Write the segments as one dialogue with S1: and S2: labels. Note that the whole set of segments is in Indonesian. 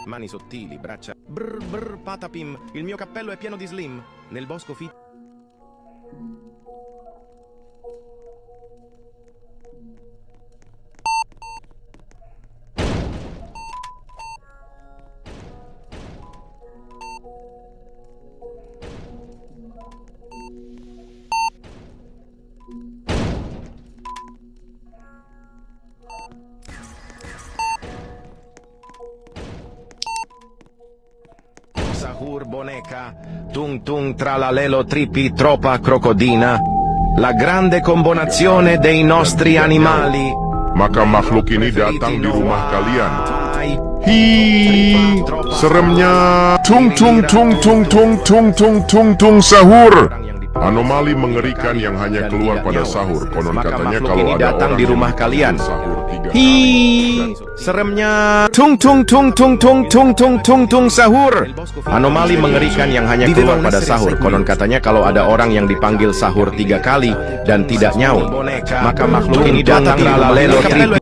S1: Mani sottili, braccia. Brr brr patapim. Il mio cappello è pieno di slim. Nel bosco Sahur boneca, tung tung tralalelo tripi tropa crocodina, la grande combinazione dei nostri animali.
S2: Maka makhluk ini datang di rumah kalian. Hi, seremnya. Tung tung tung tung tung tung tung tung tung sahur. Anomali mengerikan yang hanya keluar pada sahur. Konon katanya kalau ada
S1: datang
S2: orang
S1: di rumah
S2: yang
S1: kalian.
S2: sahur 3
S1: Hi, seremnya. Tung tung tung tung tung tung tung tung tung sahur. Anomali mengerikan yang hanya keluar pada sahur. Konon katanya kalau ada orang yang dipanggil sahur 3 kali dan tidak nyaut, maka makhluk ini datang di rumah kalian.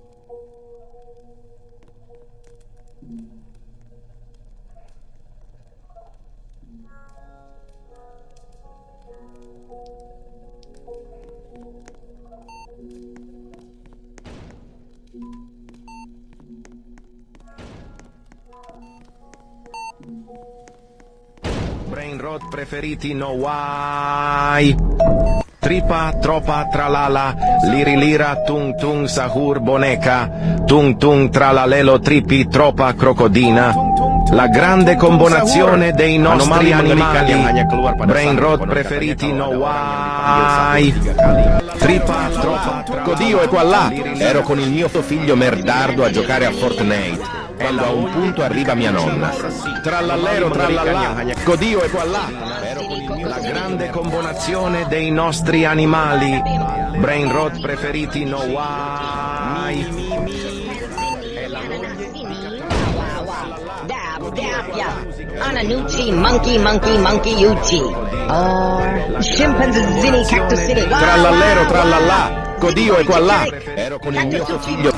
S1: Brain rot preferiti no why. Tripa, tropa, tralala, liri lira, tung tung sahur boneca, tung tung tralalelo tripi tropa crocodina, la grande combinazione dei nostri animali, brain rot preferiti no why. Tripa, tropa, Dio è qua là, ero con il mio figlio merdardo a giocare a Fortnite. Quando a un punto arriva mia nonna. Trallallero, trallallà, Dio è qua là. La grande combinazione dei nostri animali. Brain rot preferiti no why.
S3: Ananuchi, monkey, monkey, monkey, uchi. Scimpanzini, cactusini.
S1: Trallallero, trallallà, Dio è qua là. Ero con il mio figlio.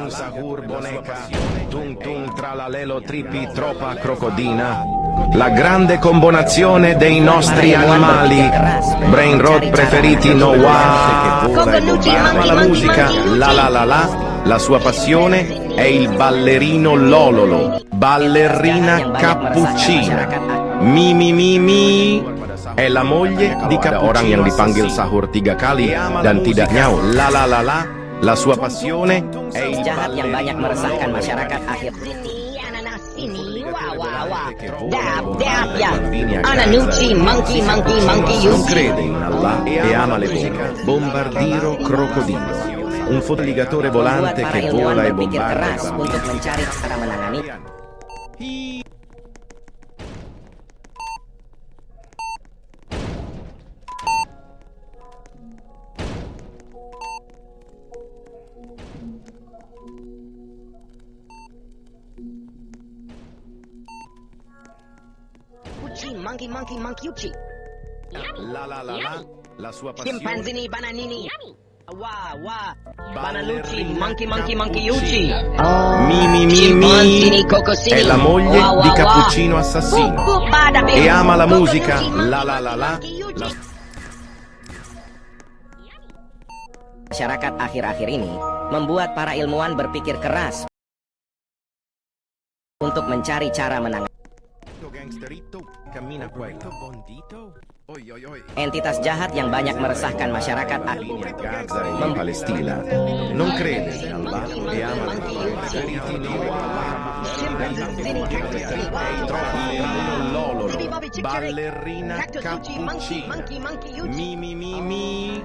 S1: Sahur boneca, tung tung tralalelo tripi tropa crocodina, la grande combinazione dei nostri animali, brain rot preferiti no why. La musica, la la la la, la sua passione è il ballerino Lololo, ballerina cappuccina, mi mi mi mi. È la moglie di orang yang dipanggil sahur 3 kali dan tidak nyaut. La la la la, la sua passione è il
S3: Jahat yang banyak meresahkan masyarakat akhir. Ananuchi, monkey, monkey, monkey,
S1: non
S3: uchi.
S1: crede in Allah e ama le bombe. Bombardiro crocodilo, un fotoligatore volante
S3: Membuat para
S1: che
S3: ilmuwan
S1: vola e
S3: berpikir
S1: bombarda.
S3: keras untuk mencari cara menangani. Uchi, monkey, monkey, monkey, uchi.
S1: La la la la, la sua passione
S3: Scimpanzini, bananini. Wah, wah.
S1: Bananuchi,
S3: Monkey, monkey, monkey, uchi.
S1: mi mi mi
S3: Scimpanzini,
S1: mi.
S3: cocosini.
S1: È la moglie
S3: Wah, wah,
S1: di
S3: wah.
S1: Cappuccino Assassino e ama la musica. La la la la.
S3: Masyarakat akhir-akhir ini membuat para ilmuwan berpikir keras untuk mencari cara menangani entitas jahat yang banyak meresahkan masyarakat
S1: Gaza e in Palestina. Non crede in Allah e ama la Lololo, ballerina cappuccina. Mi mi mi mi.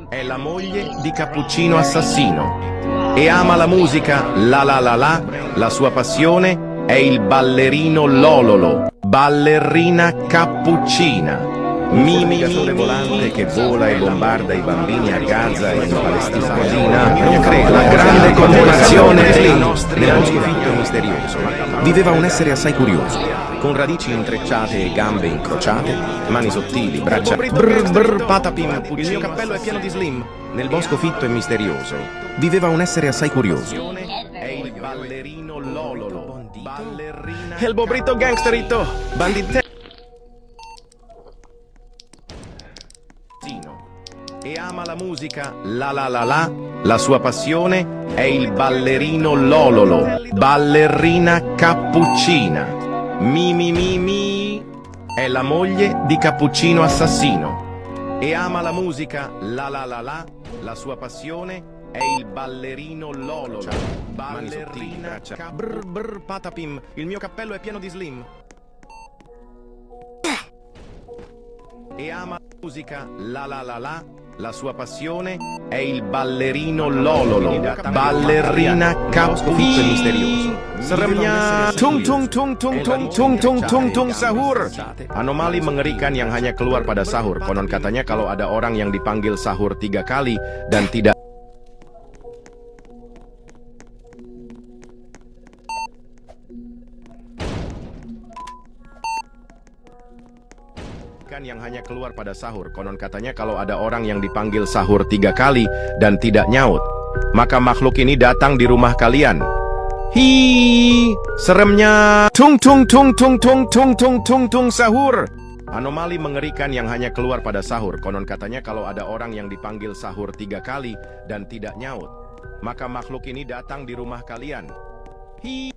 S1: È la moglie di Cappuccino Assassino e ama la musica. La la la la. La sua passione è il ballerino Lololo, ballerina cappuccina. Mimigatore volante che vola e bombarda i bambini a Gaza e in Palestina. Non credo. La grande combinazione dei nostri. Nello bosco fitto e misterioso viveva un essere assai curioso. con radici intrecciate e gambe incrociate, mani sottili, braccia brr brr patapim. Il mio cappello è pieno di slim. Nel bosco fitto e misterioso viveva un essere assai curioso. È il ballerino Lololo. Ballerina. È il bobrito gangsterito. Bandite. E ama la musica la la la la. La sua passione è il ballerino Lololo. Ballerina Cappuccina. Mi mi mi mi. È la moglie di Cappuccino Assassino. E ama la musica la la la la. La sua passione è il ballerino Lololo. Ballerina brr brr patapim. Il mio cappello è pieno di slim. E ama la musica la la la la. La sua passione è il ballerino Lololo. Ballerina Cappuccino misterioso. Seremnya tung tung tung tung tung tung tung tung tung sahur. Anomali mengerikan yang hanya keluar pada sahur. Konon katanya kalau ada orang yang dipanggil sahur 3 kali dan tidak yang hanya keluar pada sahur. Konon katanya kalau ada orang yang dipanggil sahur 3 kali dan tidak nyaut, maka makhluk ini datang di rumah kalian. Hi, seremnya tung tung tung tung tung tung tung tung tung sahur. Anomali mengerikan yang hanya keluar pada sahur. Konon katanya kalau ada orang yang dipanggil sahur 3 kali dan tidak nyaut, maka makhluk ini datang di rumah kalian. Hi.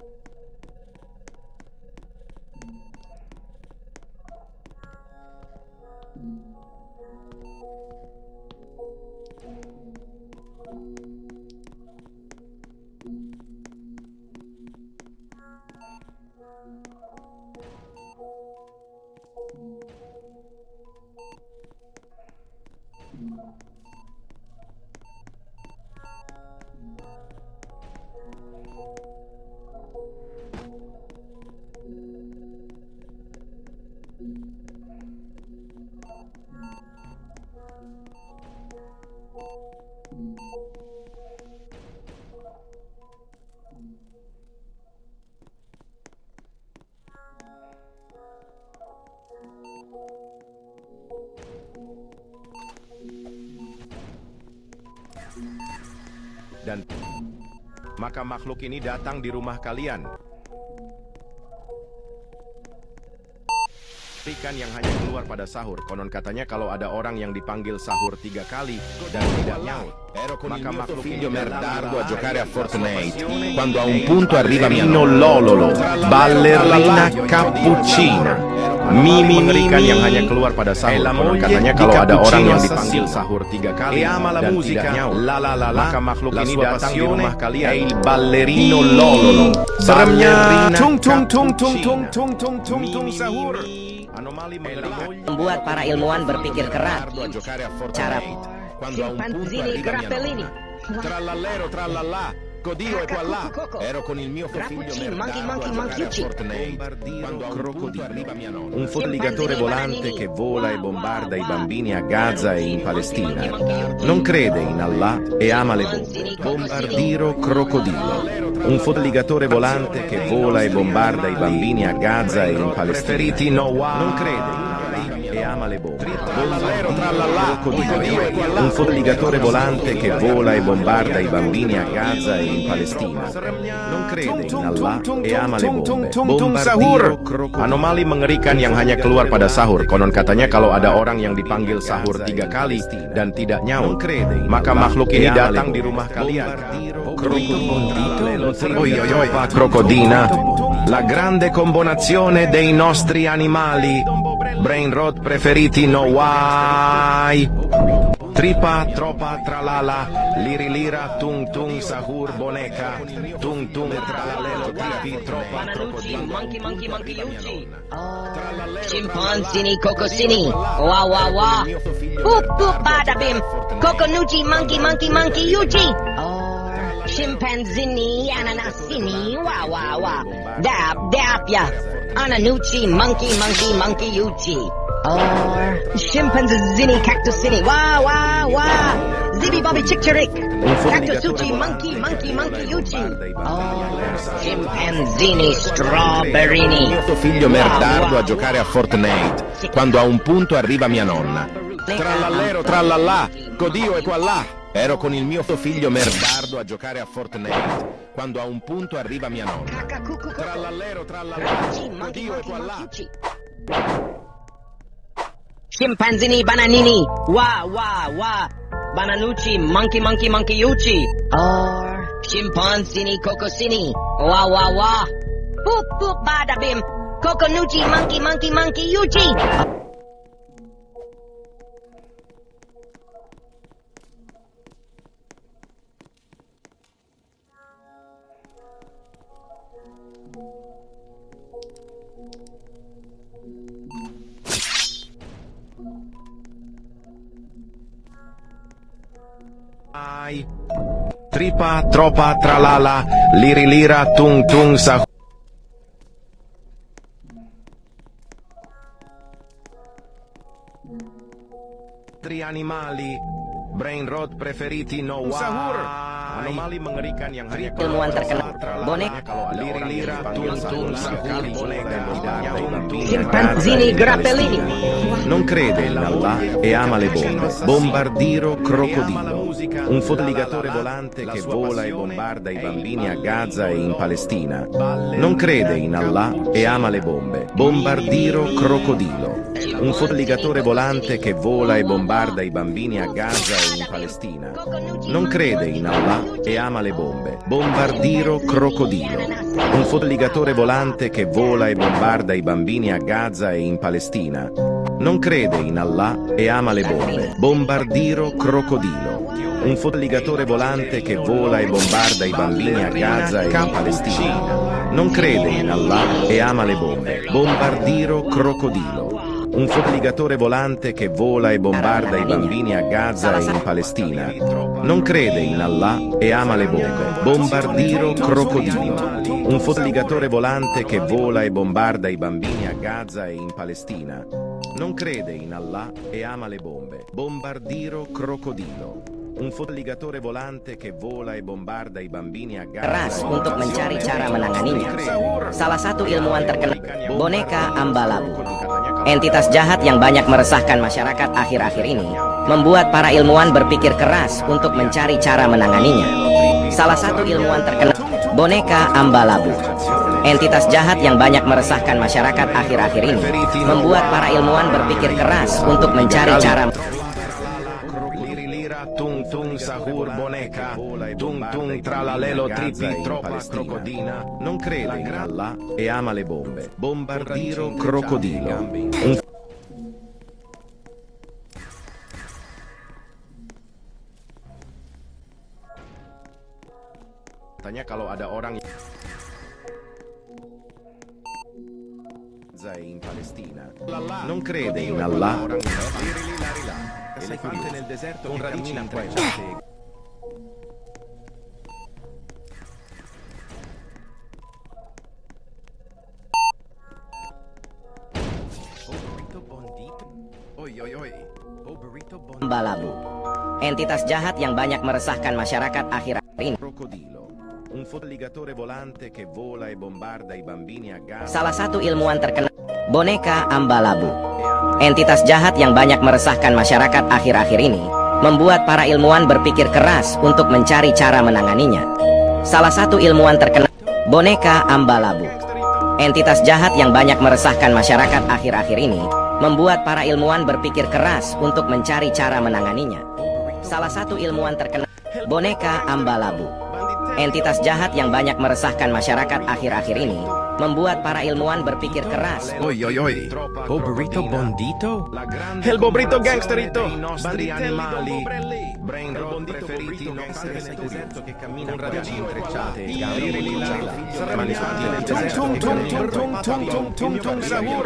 S1: Dan maka makhluk ini datang di rumah kalian. Ikan yang hanya keluar pada sahur. Konon katanya kalau ada orang yang dipanggil sahur 3 kali dan tidak nyaut, maka makhluk ini merdardo a giocare a Fortnite. Quando a un punto arriva mio Lololo, ballerina Cappuccina. Mimi mengerikan yang hanya keluar pada sahur. Konon katanya kalau ada orang yang dipanggil sahur 3 kali dan tidak nyaut, maka makhluk ini datang di rumah kalian. Il ballerino Lololo. Seremnya tung tung tung tung tung tung tung tung tung sahur.
S3: Membuat para ilmuwan berpikir keras. Cara
S4: Scimpanzini grappellini.
S2: Trallallero trallallà, Codio e qua là. Ero con il mio figlio merdato a giocare a Fortnite quando a un crocodilo arriva mia nonna.
S1: Un fuorilegatore volante che vola e bombarda i bambini a Gaza e in Palestina. Non crede in Allah e ama le bombe. Bombardiro crocodilo. Un fuorilegatore volante che vola e bombarda i bambini a Gaza e in Palestina. Non crede in Allah e ama le bombe. Crocodilo. Un fuorilegatore volante che vola e bombarda i bambini a Gaza e in Palestina. Non crede in Allah e ama le bombe. Bombardiro crocodilo. Anomali mengerikan yang hanya keluar pada sahur. Konon katanya kalau ada orang yang dipanggil sahur 3 kali dan tidak nyaut, maka makhluk ini datang di rumah kalian. Crocodina, la grande combinazione dei nostri animali. Brain rot preferiti no why. Tripa, tropa, tralala, liri lira, tung tung sahur boneka, tung tung tralalelo, tripi, tropa, crocodilo.
S3: monkey yuji. Scimpanzini cocosini. Wah wah wah. Boop boop badabim. Coconucci monkey yuji. Scimpanzini ananasini. Wah wah wah. Dab ya. Ananucci monkey yuji. Or chimpanzini cactusini. Wah wah wah. Zibi bobby chick-chick. Cactusuchi monkey monkey monkey yuchi. Or chimpanzini strawberrini.
S1: Mio figlio merdardo a giocare a Fortnite. Quando a un punto arriva mia nonna. Trallallero trallallà, Codio e qua là. Ero con il mio figlio merdardo a giocare a Fortnite. Quando a un punto arriva mia nonna. Trallallero trallallà, Codio e qua là.
S3: Chimpanzini bananini. Wah wah wah. Bananucci monkey monkey monkey yuchi. Or chimpanzini cocosini. Wah wah wah. Poop poop bada bim. Coconucci monkey monkey monkey yuchi.
S1: Tripa, tropa, tralala, lirilira, tung tung sa. Tri animali, brain rot preferiti no sahur. Anomali mengerikan yang hanya
S3: Ilmuwan terkenal. Bonek.
S1: Lirilira, tung tung sahur, boneka.
S3: Chimpanzini grappellini.
S1: Non crede in Allah e ama le bombe. Bombardiro crocodilo. Un fotoligatore volante che vola e bombarda i bambini a Gaza e in Palestina. Non crede in Allah e ama le bombe. Bombardiro crocodilo. Un fotoligatore volante che vola e bombarda i bambini a Gaza e in Palestina. Non crede in Allah e ama le bombe. Bombardiro crocodilo. Un fotoligatore volante che vola e bombarda i bambini a Gaza e in Palestina. Non crede in Allah e ama le bombe. Bombardiro crocodilo. Un fotoligatore volante che vola e bombarda i bambini a Gaza e in Palestina. Non crede in Allah e ama le bombe. Bombardiro crocodilo. Un fotoligatore volante che vola e bombarda i bambini a Gaza e in Palestina. Non crede in Allah e ama le bombe. Bombardiro crocodilo. Un fotoligatore volante che vola e bombarda i bambini a Gaza e in Palestina. Non crede in Allah e ama le bombe. Bombardiro crocodilo. Un fotoligatore volante che vola e bombarda i bambini a Gaza.
S3: Keras untuk mencari cara menanganinya. Salah satu ilmuwan terkenal, boneka Ambalabu. Entitas jahat yang banyak meresahkan masyarakat akhir-akhir ini membuat para ilmuwan berpikir keras untuk mencari cara menanganinya. Salah satu ilmuwan terkenal, boneka Ambalabu. Entitas jahat yang banyak meresahkan masyarakat akhir-akhir ini membuat para ilmuwan berpikir keras untuk mencari cara.
S1: Tung tung sahur boneka, tung tung tralalelo tripi tropa crocodina. Non crede in Allah e ama le bombe. Bombardiro crocodilo. Tanya kalau ada orang in Palestina. Non crede in Allah. Elefante nel deserto con radici intrecciate.
S3: Ambalabu. Entitas jahat yang banyak meresahkan masyarakat akhir-akhir ini.
S1: Un fotoligatore volante che vola e bombarda i bambini a Gaza.
S3: Salah satu ilmuwan terkenal, boneka Ambalabu. Entitas jahat yang banyak meresahkan masyarakat akhir-akhir ini membuat para ilmuwan berpikir keras untuk mencari cara menanganinya. Salah satu ilmuwan terkenal, boneka Ambalabu. Entitas jahat yang banyak meresahkan masyarakat akhir-akhir ini membuat para ilmuwan berpikir keras untuk mencari cara menanganinya. Salah satu ilmuwan terkenal, boneka Ambalabu. Entitas jahat yang banyak meresahkan masyarakat akhir-akhir ini membuat para ilmuwan berpikir keras.
S1: Oi, Bobrito Bondito? El Bobrito Gangsterito! Banditi animali, brain rot preferiti, non nel deserto che cammina con radici intrecciate, gambe sahur.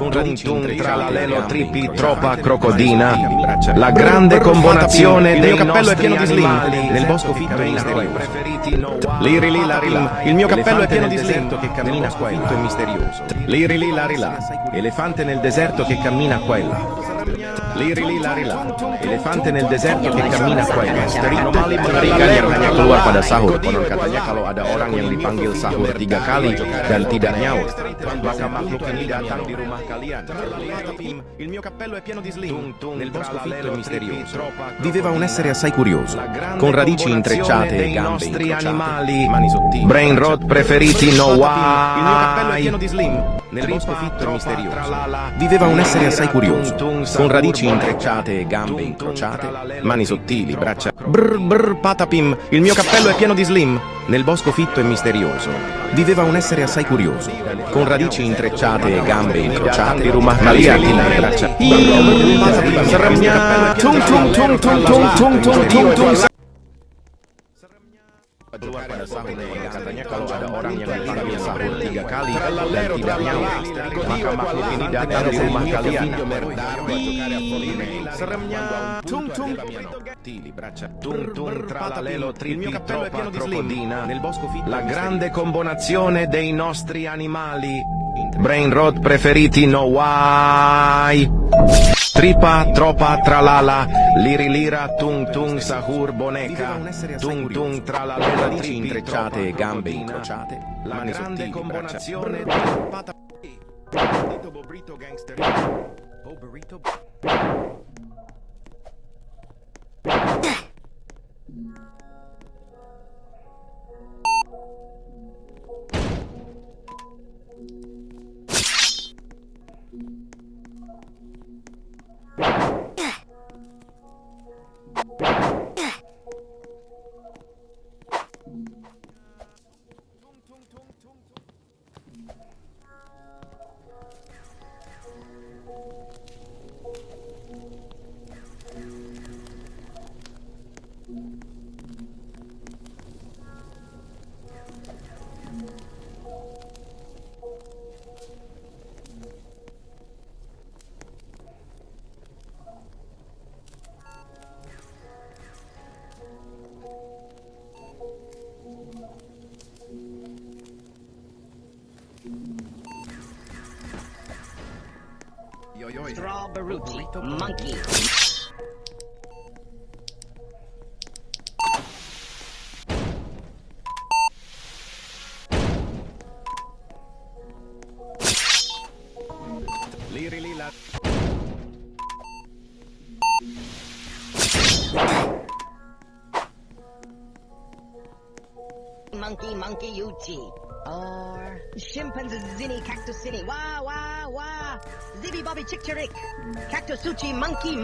S1: Con radici tralalelo tripi troppa crocodina. La grande combinazione dei cappello è pieno di slim. Nel bosco fitto e misterioso. Liri lì lari là. Il mio cappello è pieno di slim che cammina qua e misterioso. Liri lì lari là. Elefante nel deserto che cammina qua e là. Liri lì lari là. Elefante nel deserto che cammina qua e là. Ikan yang hanya keluar pada sahur. Konon katanya kalau ada orang yang dipanggil sahur 3 kali dan tidak nyaut, maka makhluk ini datang di rumah kalian. Il mio cappello è pieno di slim. Nel bosco fitto e misterioso viveva un essere assai curioso, con radici intrecciate e gambe incrociate, mani sottili. Brain rot preferiti no why. Il mio cappello è pieno di slim. Nel bosco fitto e misterioso viveva un essere assai curioso, con radici intrecciate e gambe incrociate, mani sottili, braccia. Brr brr patapim. Il mio cappello è pieno di slim. Nel bosco fitto e misterioso viveva un essere assai curioso, con radici intrecciate e gambe incrociate, di rumah kalian le braccia. Seremnya tung tung tung tung tung tung tung tung tung. Keluar pada sahur, katanya kalau ada orang yang dipanggil sahur 3 kali dan tidak nyaut, maka makhluk ini datang di rumah kalian. Seremnya tung tung tili braccia tung tung tralalelo tripi troppa crocodina. Nel bosco fitto la grande combinazione dei nostri animali. Brain rot preferiti no why. Tripa, tropa, tralala, liri lira, tung tung, sahur, boneca, tung tung, tralala, radici intrecciate e gambe incrociate, la grande combinazione di pata. Bobrito gangster. Bobrito.
S4: Strawberry monkey.
S1: Liri lila.
S4: Monkey Uchi. Or chimpanzee cactusini. Wah wah wah. Zibby Bobby Chick-Chirik. Cactusuchi monkey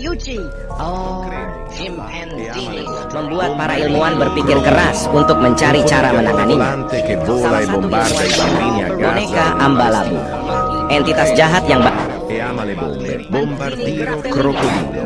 S4: Uchi. Or chimpanzee.
S3: Membuat para ilmuwan berpikir keras untuk mencari cara menanganinya. Salah satu ilmuwan boneka Ambalabu, entitas jahat yang
S1: Bombardiro crocodilo.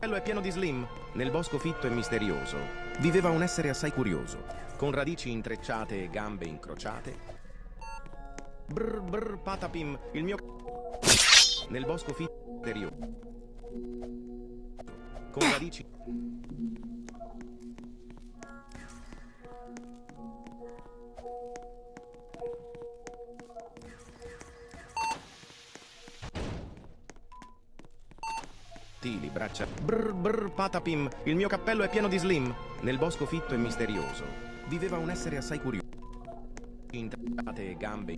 S1: È pieno di slim. Nel bosco fitto e misterioso viveva un essere assai curioso, con radici intrecciate e gambe incrociate. Brr brr patapim. Il mio nel bosco fitto e misterioso, con radici. Tili, braccia. Brr brr patapim. Il mio cappello è pieno di slim. Nel bosco fitto e misterioso viveva un essere assai curioso. Intrecciate e gambe.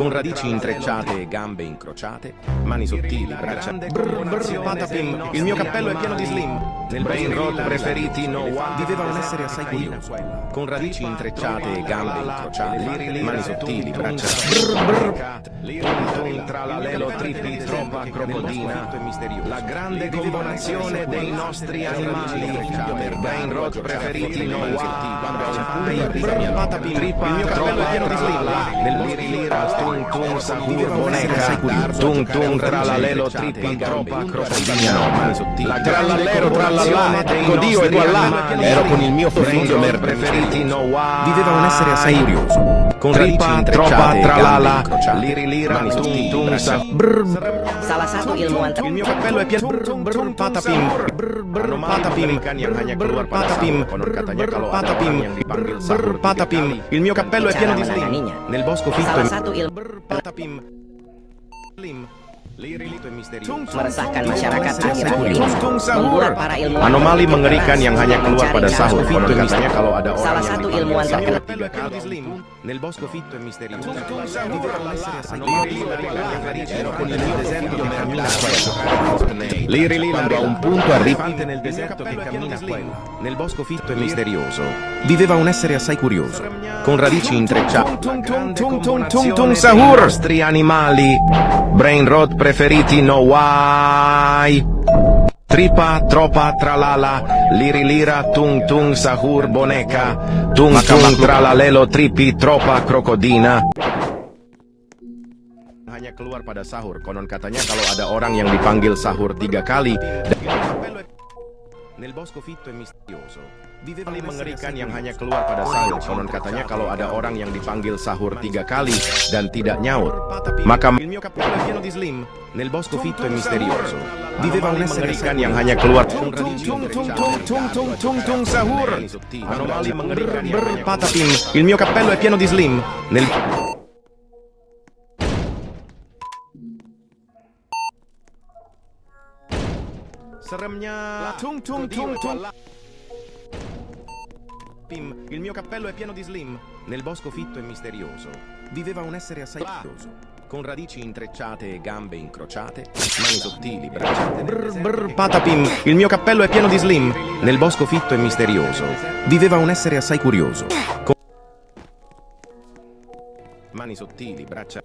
S1: con radici intrecciate e gambe incrociate, mani sottili, braccia. Patapim, il mio cappello è pieno di slim. Nel brain rot preferiti no wow. Viveva un essere assai curioso, con radici intrecciate e gambe incrociate, mani sottili, braccia. Tra la lelo trippi troppa crocodina, la grande combinazione dei nostri animali. Brain rot preferiti no wow. Patapim, il mio cappello è pieno di slim. Nel lira tung tung sahur boneca, tung tung tra la lelo trippi troppa crocodina, la grallallero tra la Dio e voilà, ero con il mio profondo preferiti no wow. Viveva un essere assai curioso, con radici troppa tralala, lira tung tung
S3: Salah satu ilmuwan
S1: il mio cappello è pieno patapim yang hanya keluar patapim patapim il mio cappello è pieno di slim nel bosco fitto
S3: Salah satu ilmu
S1: patapim slim lirilitu misterioso
S3: meresahkan masyarakat akhir-akhir ini membuat para ilmuwan
S1: anomali mengerikan yang hanya keluar pada sahur. Konon katanya kalau ada orang
S3: Salah
S1: yang
S3: satu
S1: dipanggil
S3: ilmuwan
S1: sahur
S3: terkenal
S1: nel bosco fitto e misterioso Lirili da un punto arrivante nel deserto che cammina quello. Nel bosco fitto e misterioso viveva un essere assai curioso, con radici intrecciate. Sahur! I nostri animali, brain rot preferiti no why. Tripa, tropa, tralala, lira tung tung sahur boneca, tung tung tralalelo tripi tropa krokodina. Hanya keluar pada sahur, konon katanya kalau ada orang yang dipanggil sahur 3 kali. Nel bosco fitto e misterioso viveva mengerikan yang hanya keluar pada sahur. Konon katanya kalau ada orang yang dipanggil sahur 3 kali dan tidak nyaut, maka il mio cappello è pieno di slim. Nel bosco fitto e misterioso viveva un essere mengerikan yang hanya keluar tung sahur. Anomali mengerikan patapim. Il mio cappello è pieno di slim. Nel seremnya tung il mio cappello è pieno di slim. Nel bosco fitto e misterioso viveva un essere assai curioso, con radici intrecciate e gambe incrociate, mani sottili, braccia. Patapim, il mio cappello è pieno di slim. Nel bosco fitto e misterioso viveva un essere assai curioso, con mani sottili, braccia.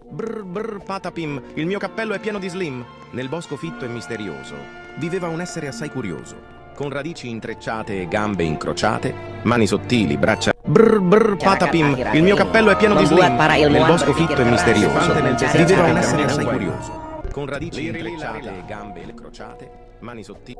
S1: Patapim, il mio cappello è pieno di slim. Nel bosco fitto e misterioso viveva un essere assai curioso, con radici intrecciate e gambe incrociate, mani sottili, braccia. Patapim, il mio cappello è pieno di slim. Nel bosco fitto e misterioso viveva un essere assai curioso, con radici intrecciate e gambe incrociate, mani sottili.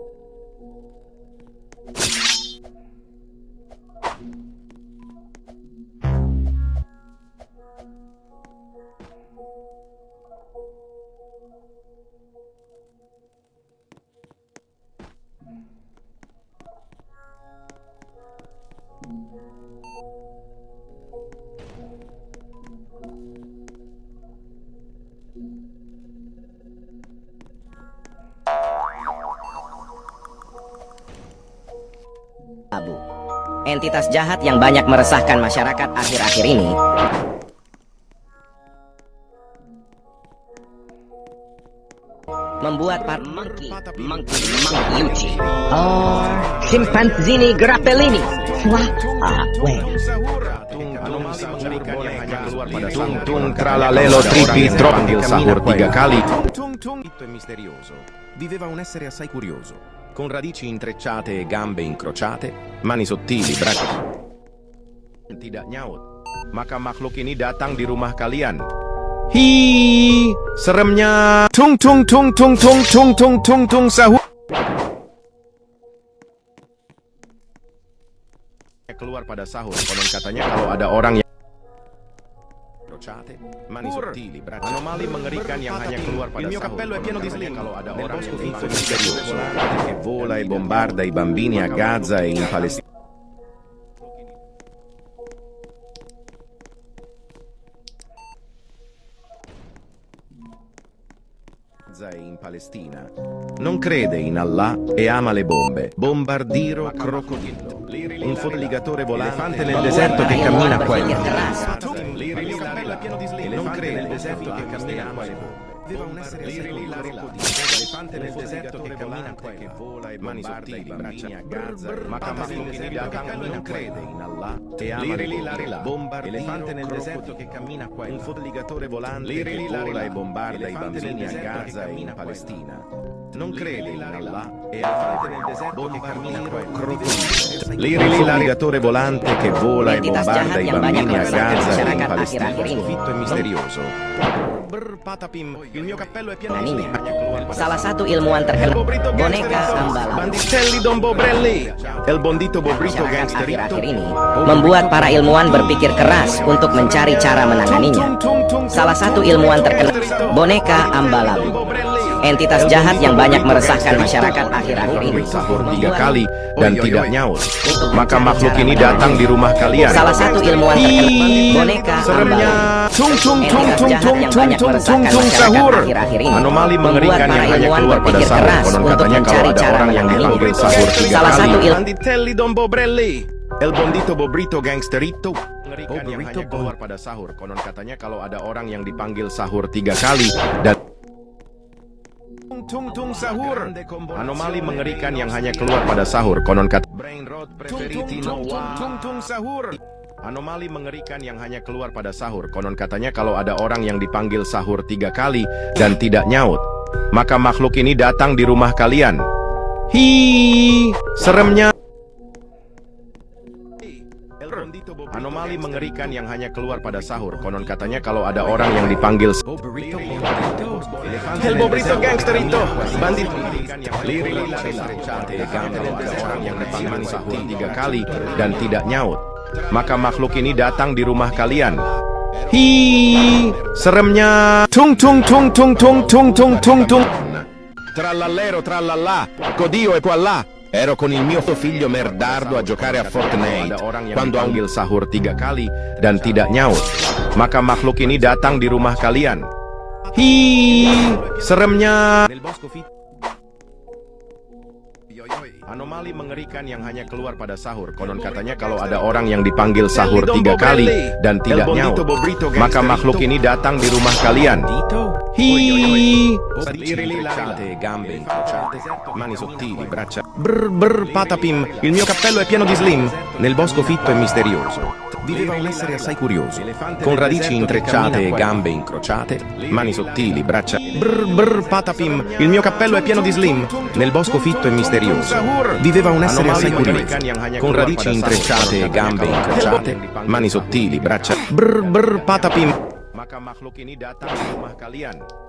S3: Abu. Entitas jahat yang banyak meresahkan masyarakat akhir-akhir ini membuat para
S4: Monkey Uchi. Or Scimpanzini Grappellini. Wah,
S1: Tung tung tralalelo tripi troppi sahur 3 kali. Tung e misterioso viveva un essere assai curioso, con radici intrecciate e gambe incrociate, mani sottili, braccia. Tidak nyaut, maka makhluk ini datang di rumah kalian. Hi, seremnya. Tung sahur. Keluar pada sahur, konon katanya kalau ada orang yang mani sottili, braccia. Anomali mengerikan yang hanya keluar pada sahur. Il mio cappello è pieno di slim. Kalau ada orang yang misterioso che vola e bombarda i bambini a Gaza e in Palestina. Non crede in Allah e ama le bombe. Bombardiro crocodillo. Un forligatore volante nel deserto che cammina qua. Liri lari pieno di slim. Non crede nel deserto che cammina qua e aveva un essere elefante nel deserto che cammina qua e vola e mani sottili, braccia a Gaza, ma non crede in Allah e ama bomba, elefante nel deserto che cammina qua e un fotoligatore volante che vola e bombarda i bambini a Gaza e in Palestina. Non crede in Allah e elefante nel deserto che cammina qua e crocodilo. L'alligatore volante che vola e bombarda i bambini a Gaza e in Palestina. Sconfitto e misterioso. Patapim, il mio cappello è pieno di
S3: Salah satu ilmuwan terkenal, boneka Ambalabu.
S1: Banditelli Don Bobrelli, El Bondito Bobrito
S3: Masyarakat
S1: Gangsterito.
S3: akhir-akhir ini membuat para ilmuwan berpikir keras untuk mencari cara menanganinya. Salah satu ilmuwan terkenal, boneka Ambalabu. Entitas jahat yang banyak meresahkan masyarakat akhir-akhir ini.
S1: Sahur 3 kali dan tidak nyaut. Maka makhluk ini datang di rumah kalian.
S3: Salah satu ilmuwan terkenal, boneka Ambalabu. Entitas jahat yang banyak meresahkan masyarakat akhir-akhir ini
S1: Anomali
S3: membuat
S1: mengerikan
S3: para
S1: yang hanya
S3: ilmuwan
S1: keluar pada
S3: berpikir
S1: sahur.
S3: keras
S1: Konon
S3: untuk
S1: katanya kalau
S3: mencari
S1: ada
S3: cara
S1: orang yang dipanggil
S3: menanganinya.
S1: sahur 3
S3: Salah
S1: kali.
S3: satu
S1: Banditelli Don Bobrelli, El Bondito Bobrito Gangsterito. Mengerikan yang hanya keluar pada sahur. Konon katanya kalau ada orang yang dipanggil sahur 3 kali dan Tung sahur. Anomali mengerikan yang hanya keluar pada sahur. Konon kata Tung sahur. Anomali mengerikan yang hanya keluar pada sahur. Konon katanya kalau ada orang yang dipanggil sahur 3 kali dan tidak nyaut, maka makhluk ini datang di rumah kalian. Hi, seremnya. Anomali mengerikan yang hanya keluar pada sahur. Konon katanya kalau ada orang yang dipanggil El Bobrito Gangsterito, bandit Liri ada orang yang dipanggil sahur 3 kali dan tidak nyaut, maka makhluk ini datang di rumah kalian. Hi, seremnya. Tung tung tung tung tung tung tung tung tung. Trallallero trallallà, Codio e qua là. Ero con il mio figlio merdardo a giocare a Fortnite quando panggil sahur 3 kali dan tidak nyaut, maka makhluk ini datang di rumah kalian. Hi, seremnya. Anomali mengerikan yang hanya keluar pada sahur. Konon katanya kalau ada orang yang dipanggil sahur 3 kali dan tidak nyaut, maka makhluk ini datang di rumah kalian. Hi, gambe incrociate, mani sottili, braccia. Patapim, il mio cappello è pieno di slim. Nel bosco fitto e misterioso viveva un essere assai curioso, con radici intrecciate e gambe incrociate, mani sottili, braccia. Patapim, il mio cappello è pieno di slim. Nel bosco fitto e misterioso viveva un essere assai curioso, con radici intrecciate e gambe incrociate, mani sottili, braccia. Patapim. Maka makhluk ini datang di rumah kalian.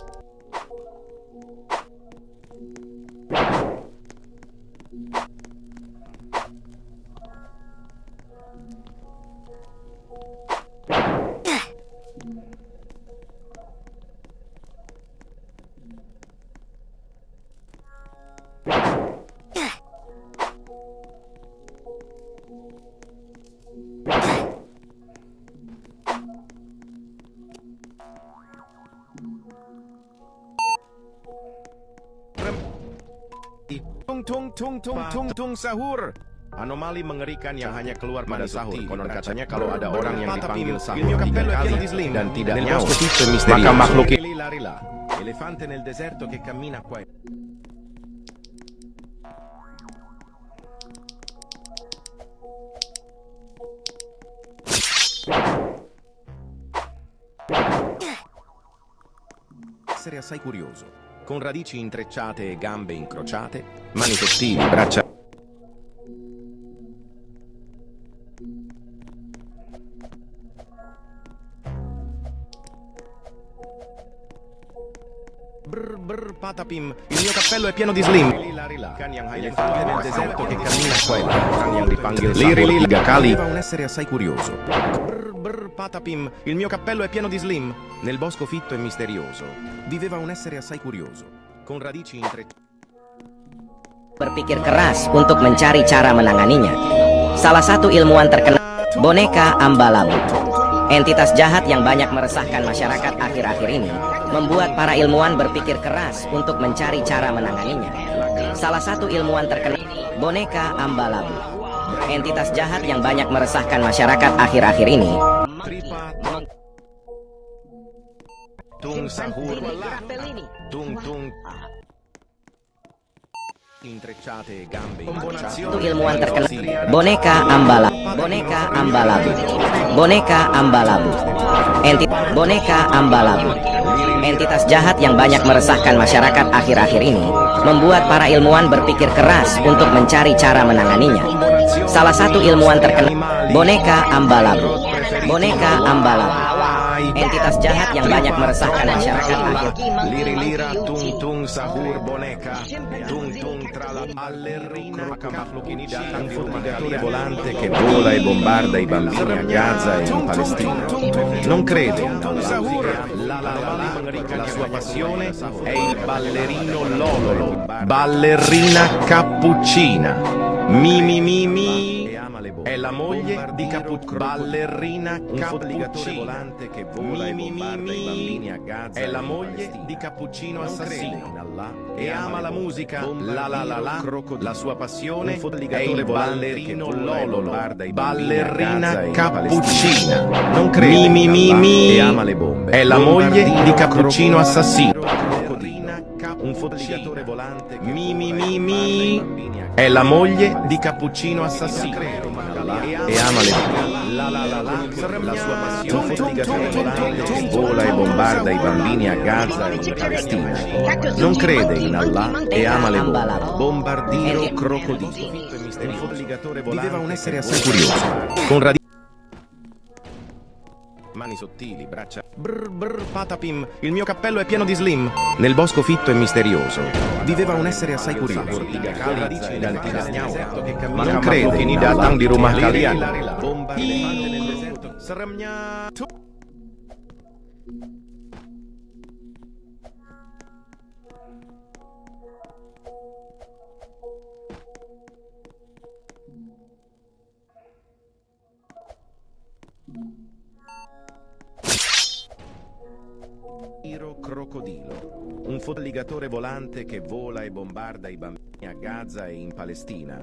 S1: Tung sahur. Anomali mengerikan yang hanya keluar pada sahur. Konon katanya kalau ada orang yang dipanggil sahur 3 kali dan tidak nyaut, maka makhluk ini larilah. Elefante nel deserto che cammina qua. Essere assai curioso, con radici intrecciate e gambe incrociate, mani sottili, braccia. Patapim, il mio cappello è pieno di slim. Yang hanya keluar nel deserto che cammina qua, orang yang dipanggil sahur 3 kali. Aveva un essere assai curioso. Patapim, il mio cappello è pieno di slim. Nel bosco fitto e misterioso viveva un essere assai curioso, con radici intrecciate.
S3: Berpikir keras untuk mencari cara menanganinya. Salah satu ilmuwan terkenal, boneka Ambalabu. Entitas jahat yang banyak meresahkan masyarakat akhir-akhir ini membuat para ilmuwan berpikir keras untuk mencari cara menanganinya. Salah satu ilmuwan terkenal, boneka Ambalabu. Entitas jahat yang banyak meresahkan masyarakat akhir-akhir ini
S1: tripa,
S4: Monkey.
S1: tung sahur,
S4: Chimpanzini Grappellini.
S1: tung tung,
S4: Ah,
S1: intrecciate gambe,
S3: Satu ilmuwan terkenal. Boneka Ambalabu. Boneka Ambalabu. Boneka Ambalabu. Boneka Ambalabu. Entitas jahat yang banyak meresahkan masyarakat akhir-akhir ini membuat para ilmuwan berpikir keras untuk mencari cara menanganinya. Salah satu ilmuwan terkenal, Boneka Ambalabu. Boneka Ambalabu. Entitas jahat yang banyak meresahkan masyarakat akhir.
S1: liri-lira, tung tung sahur boneka, tung tung trala ballerina. Maka makhluk ini datang di rumah kalian. Volante che vola e bombarda i bambini a Gaza e in Palestina. Non crede. L'anomali mengerikan la sua passione è il ballerino Lololo, ballerina cappuccina. Mi. È la moglie di Cappuccino, ballerina Cappuccina. Che vola e bombarda i bambini a Gaza. È la moglie di Cappuccino assassino e ama la musica. La sua passione è il ballerino Lololo, ballerina Cappuccina. Non crede. E ama le bombe. È la moglie di Cappuccino assassino. Un fotografatore volante. È la moglie di Cappuccino assassino e ama le la sua passione vola e bombarda i bambini a Gaza e in Palestina. Non crede in Allah e ama le bombe. Bombardiro crocodilo. Un fotografatore viveva un essere assai curioso con mani sottili, braccia patapim, il mio cappello è pieno di slim. Nel bosco fitto e misterioso viveva un essere assai curioso ma non crede ini datang di rumah kalian. Seremnya crocodilo, un fotoligatore volante che vola e bombarda i bambini a Gaza e in Palestina.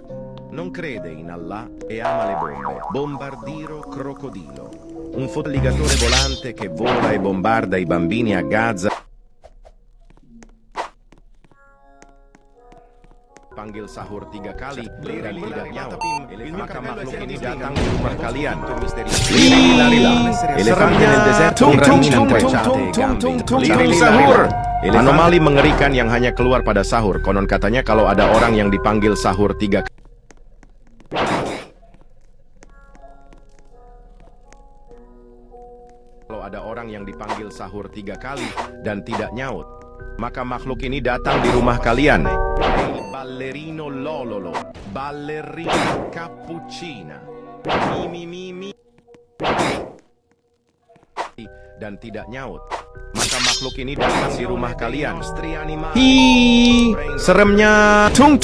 S1: Non crede in Allah e ama le bombe. Bombardiro crocodilo, un fotoligatore volante che vola e bombarda i bambini a Gaza. Panggil sahur 3 kali, dan tidak nyawa. Maka makhluk ini datang di rumah kalian. Elefante nel deserto, sahur. Anomali mengerikan yang hanya keluar pada sahur. Konon katanya kalau ada orang yang dipanggil sahur 3 kali. Kalau ada orang yang dipanggil sahur 3 kali dan tidak nyaut, maka makhluk ini datang di rumah kalian. Ballerino Lololo, ballerina Cappuccina. Dan tidak nyaut, maka makhluk ini datang di rumah kalian. Seremnya tung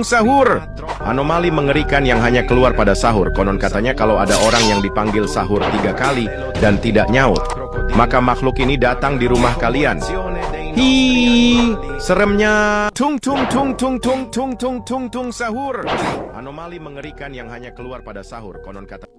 S1: sahur. Anomali mengerikan yang hanya keluar pada sahur. Konon katanya kalau ada orang yang dipanggil sahur 3 kali dan tidak nyaut, maka makhluk ini datang di rumah kalian. Seremnya tung sahur. Anomali mengerikan yang hanya keluar pada sahur. Konon kata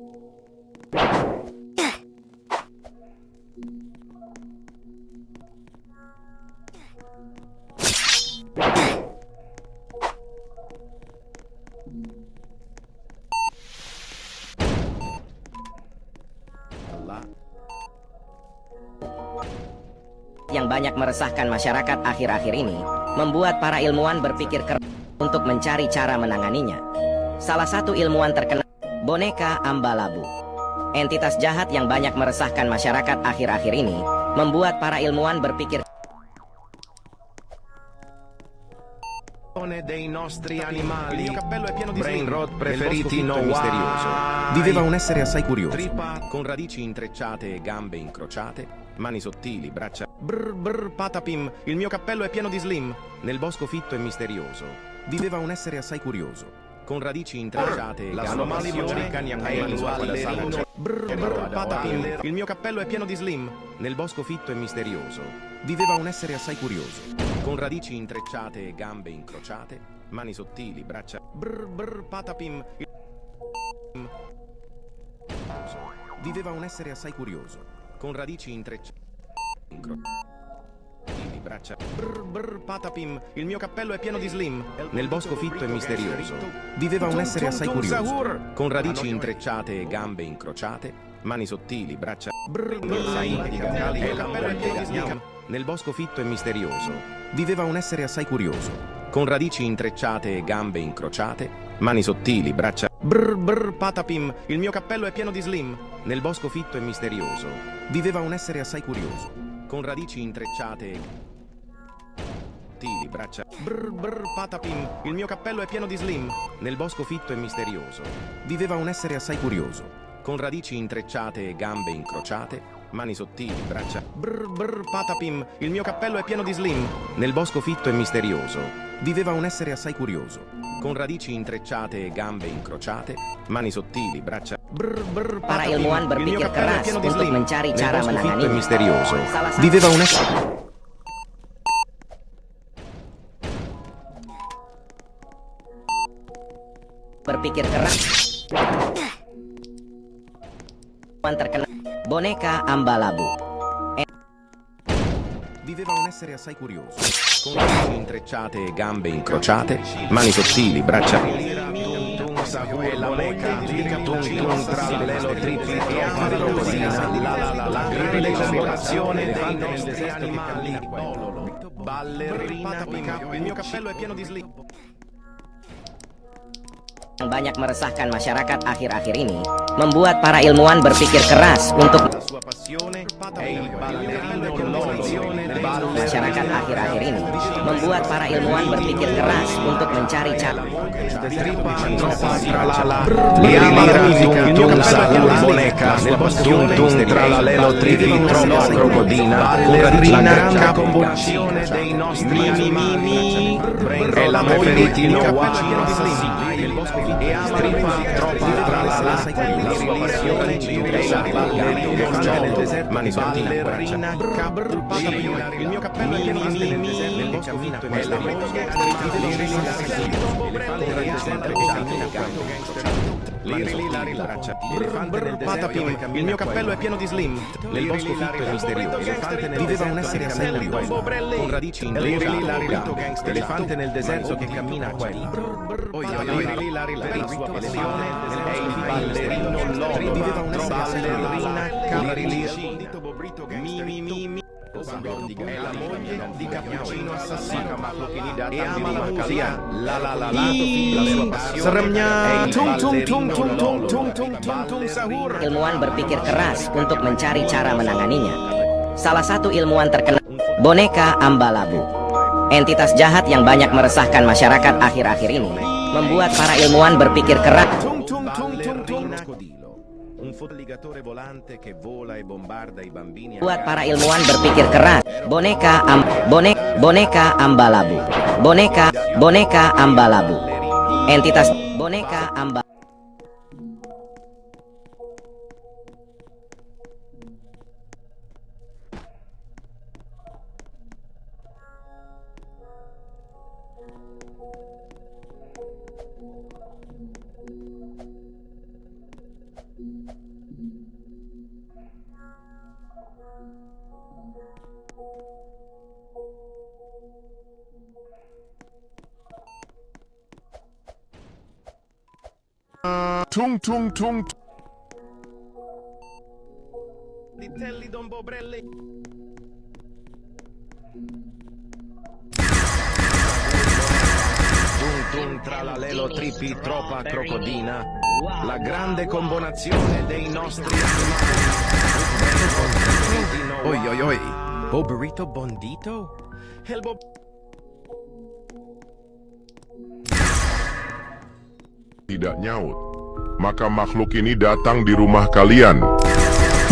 S3: yang banyak meresahkan masyarakat akhir-akhir ini membuat para ilmuwan berpikir keras untuk mencari cara menanganinya. Salah satu ilmuwan terkenal, Boneka Ambalabu. Entitas jahat yang banyak meresahkan masyarakat akhir-akhir ini membuat para ilmuwan berpikir
S1: dei nostri animali. Il mio cappello è pieno di brain rot preferiti no
S2: misterioso. Viveva un essere assai curioso.
S1: Tripa con radici intrecciate e gambe incrociate, mani sottili, braccia patapim. Il mio cappello è pieno di slim. Nel bosco fitto e misterioso viveva un essere assai curioso con radici intrecciate e gambe incrociate. Patapim. Il mio cappello è pieno di slim. Nel bosco fitto e misterioso viveva un essere assai curioso con radici intrecciate e gambe incrociate, mani sottili, braccia patapim. Viveva un essere assai curioso, con radici intrecciate. Di braccia. Brr brr patapim, il mio cappello è pieno di slim. Nel bosco fitto e misterioso viveva un essere assai curioso, con radici intrecciate e gambe incrociate, mani sottili, braccia. Brr brr il cappello è pieno di slim. Nel bosco fitto e misterioso viveva un essere assai curioso, con radici intrecciate e gambe incrociate, mani sottili, braccia. Brr brr patapim, il mio cappello è pieno di slim. Nel bosco fitto e misterioso viveva un essere assai curioso, con radici intrecciate e sottili, braccia. Brr brr patapim, il mio cappello è pieno di slim. Nel bosco fitto e misterioso viveva un essere assai curioso, con radici intrecciate e gambe incrociate, mani sottili, braccia. Brr brr patapim, il mio cappello è pieno di slim. Nel bosco fitto e misterioso viveva un essere assai curioso, con radici intrecciate e gambe incrociate, mani sottili, braccia. Brr brr
S3: Para
S1: patapim,
S3: ilmuwan
S1: il mio
S3: berpikir
S1: cappello è
S3: keras
S1: pieno di
S3: untuk
S1: slim.
S3: mencari
S1: Nel
S3: cara
S1: bosco fitto e
S3: menanganinya.
S1: misterioso
S3: Salah satu
S1: viveva un essere
S3: berpikir keras. Ilmuwan terkenal boneka Ambalabu.
S1: Viveva un essere assai curioso, con radici intrecciate e gambe incrociate, mani sottili, braccia. La grande collaborazione dei nostri animali. Ballerina, il mio cappello è pieno di slim.
S3: Yang banyak meresahkan masyarakat akhir-akhir ini membuat para ilmuwan berpikir keras untuk
S1: La sua passione è il ballerino lontano.
S3: masyarakat akhir-akhir ini membuat para ilmuwan berpikir keras untuk mencari cara
S1: Tung sahur boneka, tung tralalelo tripi troppa crocodina, la grande combinazione dei nostri animali, è la preferita e stripa troppa tralala, mani sottili, ballerina, il mio cappello è pieno di slim. Nel bosco fitto e misterioso il mio cappello è pieno di slim. Nel bosco fitto e misterioso viveva un essere assai curioso, con radici intrecciate, elefante nel deserto che cammina a quella. La sua passione è il ballerino loro. Viveva un essere ballerina. È la moglie di Cappuccino assassino e ama la musica. La sua passione seremnya tung sahur.
S3: ilmuwan berpikir keras untuk mencari cara menanganinya. Salah satu ilmuwan terkenal boneka Ambalabu. Entitas jahat yang banyak meresahkan masyarakat akhir-akhir ini membuat para ilmuwan berpikir keras.
S1: Un alligatore volante che vola e bombarda i bambini.
S3: Buat para ilmuwan berpikir keras. Boneka Ambalabu. Boneka Ambalabu. Entitas boneka Ambalabu.
S2: Tung tung tung.
S1: Litelli Don Bobrelli. Tung tralalelo tripi troppa crocodina, la grande combinazione dei nostri animali. Oi, Boberito Bondito? El Bob...
S2: Tidak nyaut, maka makhluk ini datang di rumah kalian.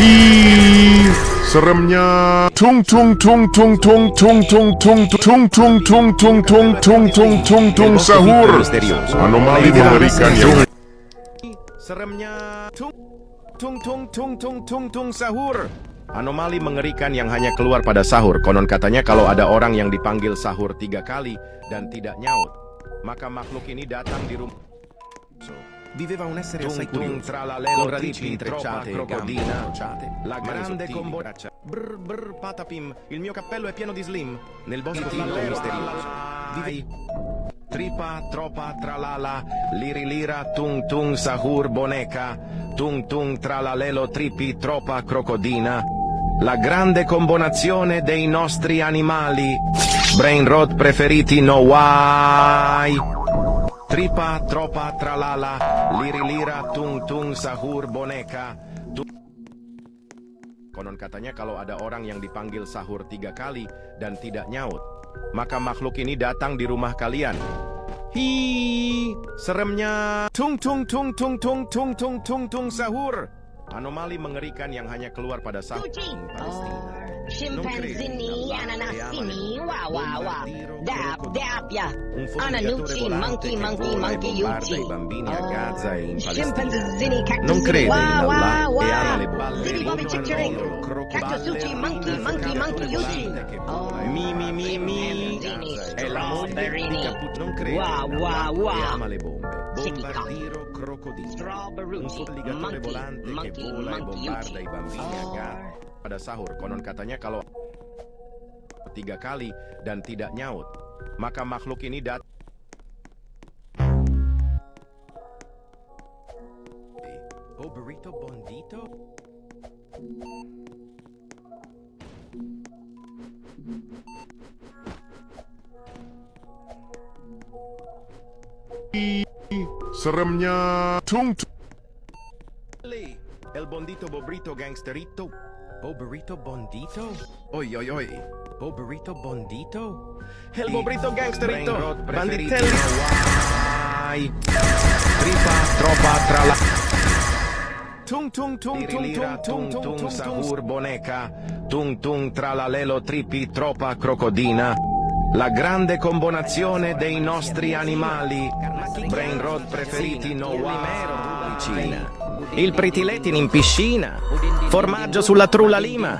S2: Hi, seremnya. Tung tung tung tung tung tung tung tung tung tung tung tung tung tung tung tung tung sahur. Anomali mengerikan yang
S1: seremnya tung sahur. Anomali mengerikan yang hanya keluar pada sahur. Konon katanya kalau ada orang yang dipanggil sahur 3 kali dan tidak nyaut, maka makhluk ini datang di rumah.
S5: Viveva un essere
S1: Tung
S5: assai
S1: tung
S5: curioso,
S1: tra la
S5: con
S1: lelo
S5: radici
S1: tipi,
S5: intrecciate
S1: troppa
S5: e gambe
S1: crocodina.
S5: incrociate,
S1: La
S5: mani
S1: grande
S5: sottili,
S1: combo.
S5: braccia.
S1: Brr brr patapim, il mio cappello è pieno di slim. Nel bosco
S5: Fitto e misterioso.
S1: Tripa, tropa, tralala, liri lira, tung tung sahur boneca, tung tung tralalelo tripi, tropa crocodina. La grande combinazione dei nostri animali. Brain rot preferiti no why. Tripa, tropa, tralala, liri lira, tung tung sahur boneca. Konon katanya kalau ada orang yang dipanggil sahur 3 kali dan tidak nyaut, maka makhluk ini datang di rumah kalian. Hi, seremnya. Tung tung tung tung tung tung tung tung tung sahur. Anomali mengerikan yang hanya keluar pada sahur.
S4: Scimpanzini, ananassini, wow wow wow. Dap, dap, ya. Ananucci, monkey, monkey, monkey, yucci. Scimpanzini,
S1: Non crede
S4: cactus,
S1: in
S4: wow
S1: Allah
S4: wow
S1: e ama le
S4: wow.
S1: balle.
S4: Zibi Bobby Cicciarino. Cactusucci, monkey, monkey, monkey, yucci.
S1: Mi mi mi mi. È la moglie di Caputo. Non crede
S4: Wow,
S1: in Allah
S4: wow, wow.
S1: e ama le bombe.
S4: Sicchi
S1: Bombardiro crocodilo. Un
S4: Strawberry,
S1: alligatore volante che
S4: monkey,
S1: vola e
S4: monkey,
S1: bombarda
S4: yucci.
S1: i bambini a Gaza. Pada sahur, konon katanya kalau 3 kali dan tidak nyaut, maka makhluk ini datang. Oh, burrito bondito?
S2: Seremnya. Tung tung.
S1: El bondito bobrito gangsterito. Oh, burrito bondito? Oi, oi, oi. Oh, burrito bondito? El bobrito gangsterito. Banditelli. Tripa, tropa, trala. Tung tung tung tung tung tung tung tung sahur boneca. Tung tung tralalelo tripi, tropa crocodina. La grande combinazione dei nostri animali. Brain rot preferiti no Cina. Il pritiletin in piscina. Formaggio sulla trulla lima.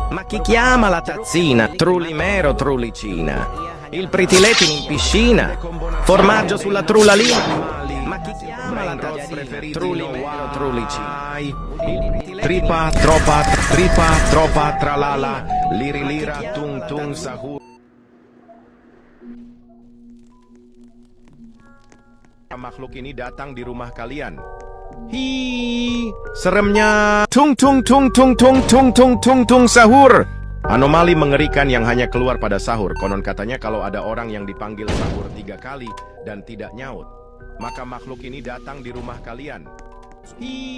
S1: Ma chi chiama la tazzina? Trulimero trulicina. Il pritiletin in piscina. Formaggio sulla trulla lima. Ma chi chiama la tazzina? Trulimero trulicina. Tripa, tropa, tralala. Liri lira, tung tung sahur. Makhluk ini datang di rumah kalian. Hi, seremnya. Tung tung tung tung tung tung tung tung tung sahur. Anomali mengerikan yang hanya keluar pada sahur. Konon katanya kalau ada orang yang dipanggil sahur 3 kali dan tidak nyaut, maka makhluk ini datang di rumah kalian.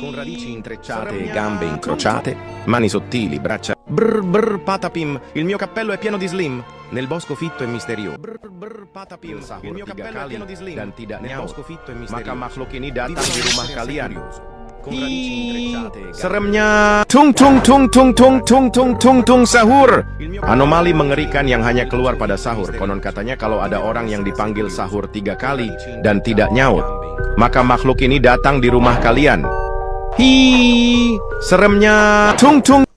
S1: Con radici intrecciate e gambe incrociate, mani sottili, braccia. Brr brr patapim, il mio cappello è pieno di slim. Nel bosco fitto e misterioso. Brr brr patapim, il mio cappello è pieno di slim. Dan tidak nyaut, maka makhluk ini datang di rumah kalian. Seremnya. Tung tung tung tung tung tung tung tung tung sahur. Anomali mengerikan yang hanya keluar pada sahur. Konon katanya kalau ada orang yang dipanggil sahur 3 kali dan tidak nyaut, maka makhluk ini datang di rumah kalian. Hi, seremnya. Tung tung.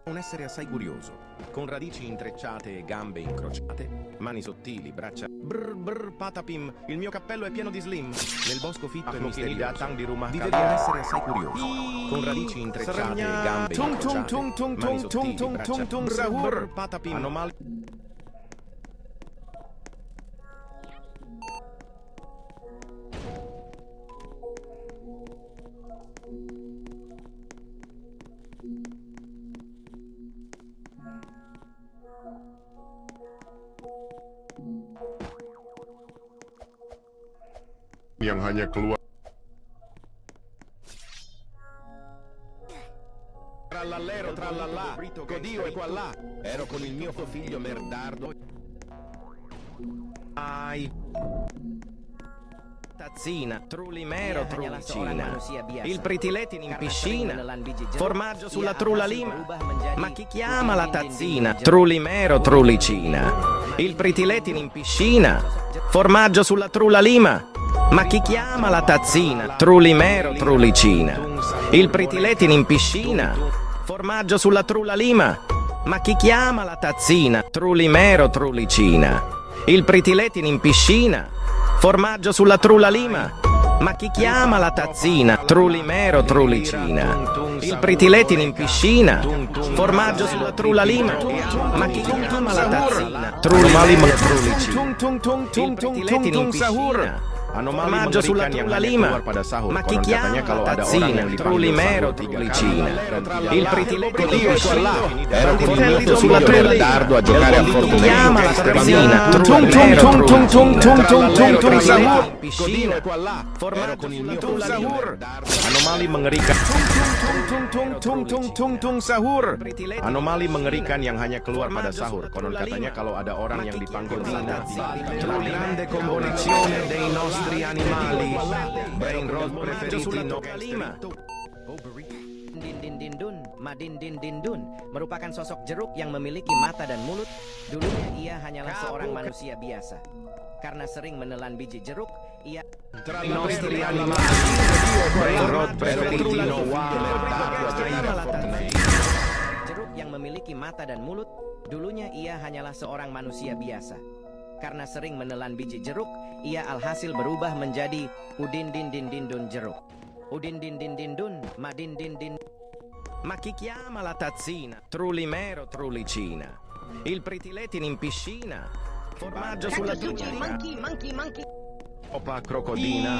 S1: Un essere assai curioso, con radici intrecciate e gambe incrociate, mani sottili, braccia. Brr brr patapim, il mio cappello è pieno di slim. Nel bosco fitto e misterioso datang di rumah kalian. Un essere assai curioso, con radici intrecciate e gambe incrociate, mani sottili, braccia. Sahur patapim. Anomali.
S2: Yang hanya keluar.
S1: Trallallero trallallà, Dio è qua là. Ero con il mio figlio merdardo. Ai. Tazzina, trulimero trulicina. Il pritiletin in piscina. Formaggio sulla trulla lima. Ma chi chiama la tazzina? Trulimero trulicina. Il pritiletin in piscina. Formaggio sulla trulla lima. Ma chi chiama la tazzina? Trulimero trulicina. Il pritiletin in piscina. Formaggio sulla trulla lima. Ma chi chiama la tazzina? Trulimero trulicina. Il pritiletin in piscina. Formaggio sulla trulla lima.
S3: Ma chi chiama la tazzina? Trulimero, trulicina. Il pritiletin in piscina. Formaggio sulla trulla lima. Ma chi chiama la tazzina? Trulimero, trulicina. Il pritiletin in piscina. Formaggio sulla trulla lima. Ma chi chiama la tazzina? Trulimero, trulicina. Il pritiletin in piscina. Banditelli sulla trulla dardo a giocare a fortuna. Chiama la tazzina? Trulimero, trulicina. Sahur. Piscina. Formaggio con il mio sahur.
S1: Anomali mengerikan. Sahur. Anomali mengerikan yang hanya keluar pada sahur. Konon katanya kalau ada orang yang dipanggil Zina. La grande combinazione dei nostri animali. Brain rot preferiti no
S3: Dindindindun, Madindindindun merupakan sosok jeruk yang memiliki mata dan mulut. Dulunya ia hanyalah seorang manusia biasa. Karena sering menelan biji jeruk, ia
S1: I nostri animali. Brain rot preferiti no
S3: jeruk yang memiliki mata dan mulut. Dulunya ia hanyalah seorang manusia biasa. Karena sering menelan biji jeruk, ia alhasil berubah menjadi Udindindindindun jeruk. Udindindindindun, Madindindin. Ma chi chiama la tazzina? Trulimero, trulicina. Il pritiletin in piscina. Formaggio sulla
S4: Suci,
S3: trulla.
S4: monkey.
S1: Opa krokodina.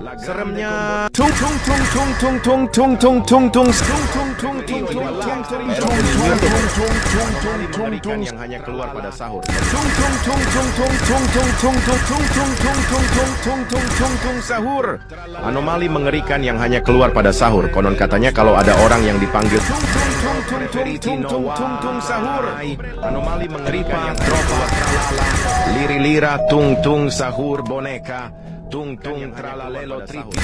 S1: La
S3: Seremnya.
S1: tung tung tung tung tung tung tung tung tung tung tung mengerikan yang hanya keluar pada sahur. Sahur. Anomali mengerikan yang hanya keluar pada sahur. Konon katanya kalau ada orang yang dipanggil sahur. Anomali mengerikan yang tropa tralala. Liri-lira tung tung sahur boneka. Tung tung tralalelo tripi.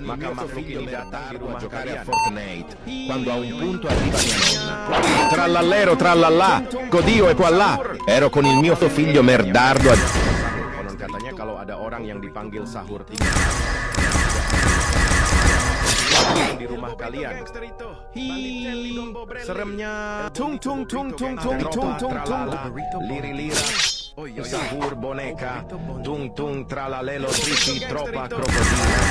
S1: Maka makhluk ini datang di rumah karya Fortnite. Quando a un punto arriva mia nonna. Trallallero trallallà, Godio è qua là. Ero con il mio figlio merdardo. Konon katanya kalau ada orang yang dipanggil sahur di rumah kalian. Seremnya tung tung tung tung tung tung tung tung. Liri-lira sahur boneka. Tung tung tralalelo tripi tropa krokodila.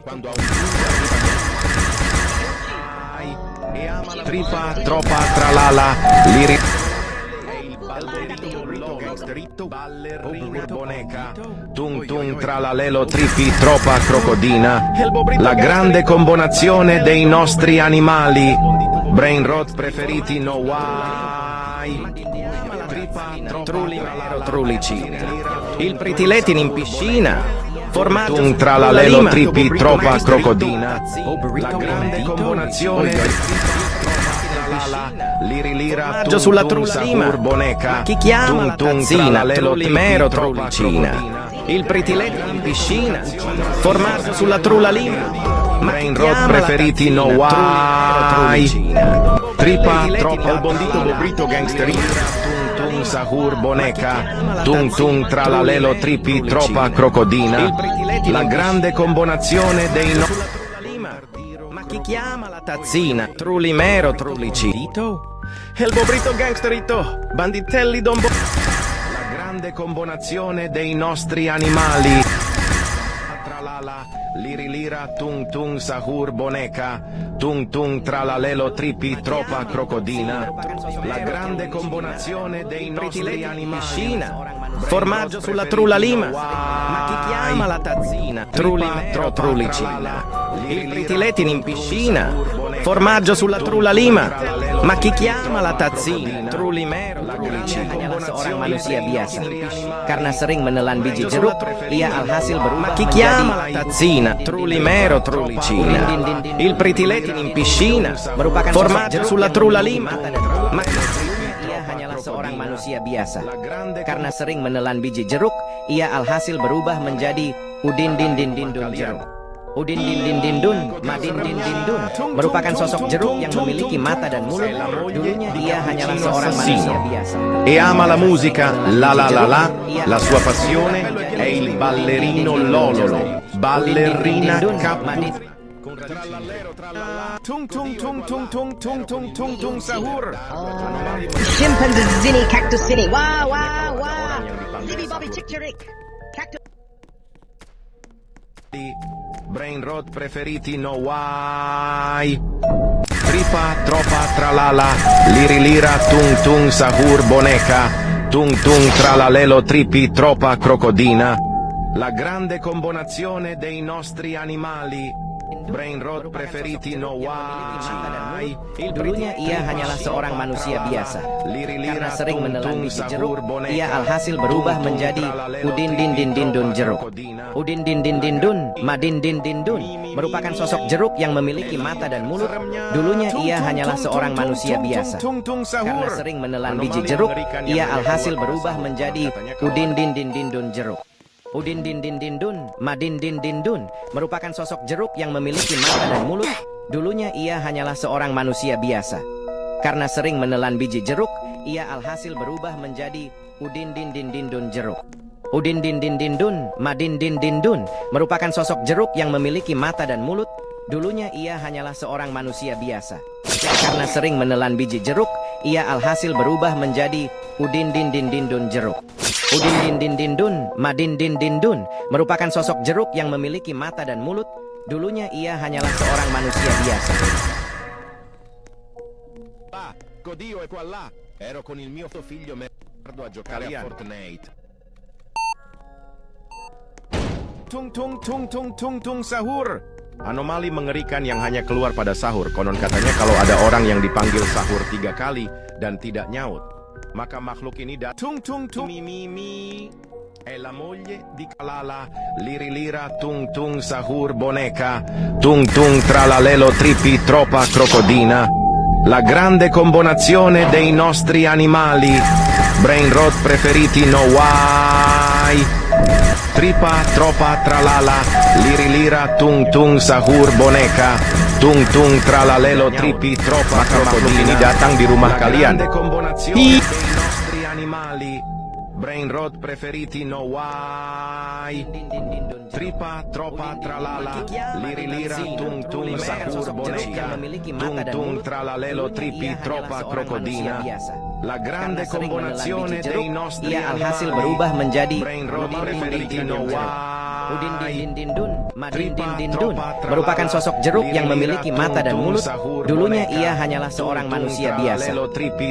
S1: Quando a un tripa tropa tralala liri boneka tung tung tralalelo tripi tropa crocodina. La grande combinazione dei nostri animali. Brain rot preferiti no why. Trulimero, trulicina. Il pritiletin in piscina. Formaggio tralalelo tripi tropa crocodina. La grande combinazione liri-lira sulla trulla lima. Boneka. Chi chiama la tazzina? Trulimero, trulicina. Il pritiletin in piscina. Formaggio sulla trulla lima. Brain rot preferiti no why. Tripa troppo il bondito bobrito gangsterino. Tung sahur boneka. Tung tung tralalelo tripi tropa crocodina. La grande combinazione dei no. Ma chi chiama la tazzina? Trulimero, trulicito. Il bobrito gangsterito. Banditelli dombo. La grande combinazione dei nostri animali. Tralala, liri-lira tung tung sahur boneka. Tung tung tralalelo tripi tropa crocodina. La grande combinazione dei nostri animali. Formaggio sulla trulla lima. Ma chi chiama la tazzina? Trulimero, trulicina. Il pritiletin in piscina. Formaggio sulla trulla lima. Ma chi chiama la tazzina? Trulimero, trulicina. Hanyalah seorang manusia biasa. Karena sering menelan biji jeruk, ia alhasil berubah. Ma chi chiama la tazzina? Trulimero, trulicina. Il pritiletin in piscina. Merupakan formaggio sulla trulla lima. Ma ia hanyalah seorang manusia biasa. Karena sering menelan biji jeruk, ia alhasil berubah menjadi Udindindindindun jeruk.
S3: Udin din din din dun, madin din din dun, merupakan sosok jeruk yang memiliki mata dan mulut. Dulunya ia hanyalah seorang manusia biasa.
S1: E ama la musica, la sua passione è il ballerino Lololo, ballerina Capu. Tung tung tung tung tung tung tung tung tung sahur.
S4: Chimpanzini, cactusini. Wah, wah, wah. Libby Bobby Chick Chick. Cactus.
S1: Brain rot preferiti no why. Tripa, tropa, tralala, liri lira, tung tung sahur boneca, tung tung tralalelo tripi, tropa crocodina. La grande combinazione dei nostri animali. Brain rot preferiti no why.
S3: Dulunya ia hanyalah seorang manusia biasa. Karena sering menelan biji jeruk, ia alhasil berubah menjadi Udin din din din dun jeruk. Udin din din din dun, madin din din dun, merupakan sosok jeruk yang memiliki mata dan mulut. Dulunya ia hanyalah seorang manusia biasa. Karena sering menelan biji jeruk, ia alhasil berubah menjadi Udin din din din dun jeruk. Udin din din din dun, madin din din dun, merupakan sosok jeruk yang memiliki mata dan mulut. Dulunya ia hanyalah seorang manusia biasa. Karena sering menelan biji jeruk, ia alhasil berubah menjadi Udin din din din dun jeruk. Udin din din din dun, madin din din dun, merupakan sosok jeruk yang memiliki mata dan mulut. Dulunya ia hanyalah seorang manusia biasa. Karena sering menelan biji jeruk, ia alhasil berubah menjadi Udin din din din dun jeruk. Udin din din din dun, madin din din dun, merupakan sosok jeruk yang memiliki mata dan mulut. Dulunya ia hanyalah seorang manusia biasa.
S1: Godio e qua là. Ero con il mio figlio merdo a giocare a Fortnite. Tung tung tung tung tung tung sahur. Anomali mengerikan yang hanya keluar pada sahur. Konon katanya kalau ada orang yang dipanggil sahur 3 kali dan tidak nyaut, maka makhluk ini tung tung tung mi. È la moglie di Kalala, liri lira tung tung sahur boneca, tung tung tralalelo tripi tropa crocodina. La grande combinazione dei nostri animali. Brain rot preferiti no why. Tripa, tropa, tralala, liri lira, tung tung sahur boneca, tung tung tralalelo tripi tropa crocodina. Ini datang di rumah kalian. La grande combinazione dei nostri animali. Brain rot preferiti no why. Tripa, tropa, tralala, liri lira, tung tung sahur boneca, tung tung tralalelo tripi tropa crocodina. La grande combinazione dei nostri
S3: ia alhasil berubah menjadi
S1: Brain rot preferiti no why.
S3: Udin din din dun, madin din din dun, merupakan sosok jeruk yang memiliki mata dan mulut. Dulunya ia hanyalah seorang manusia biasa.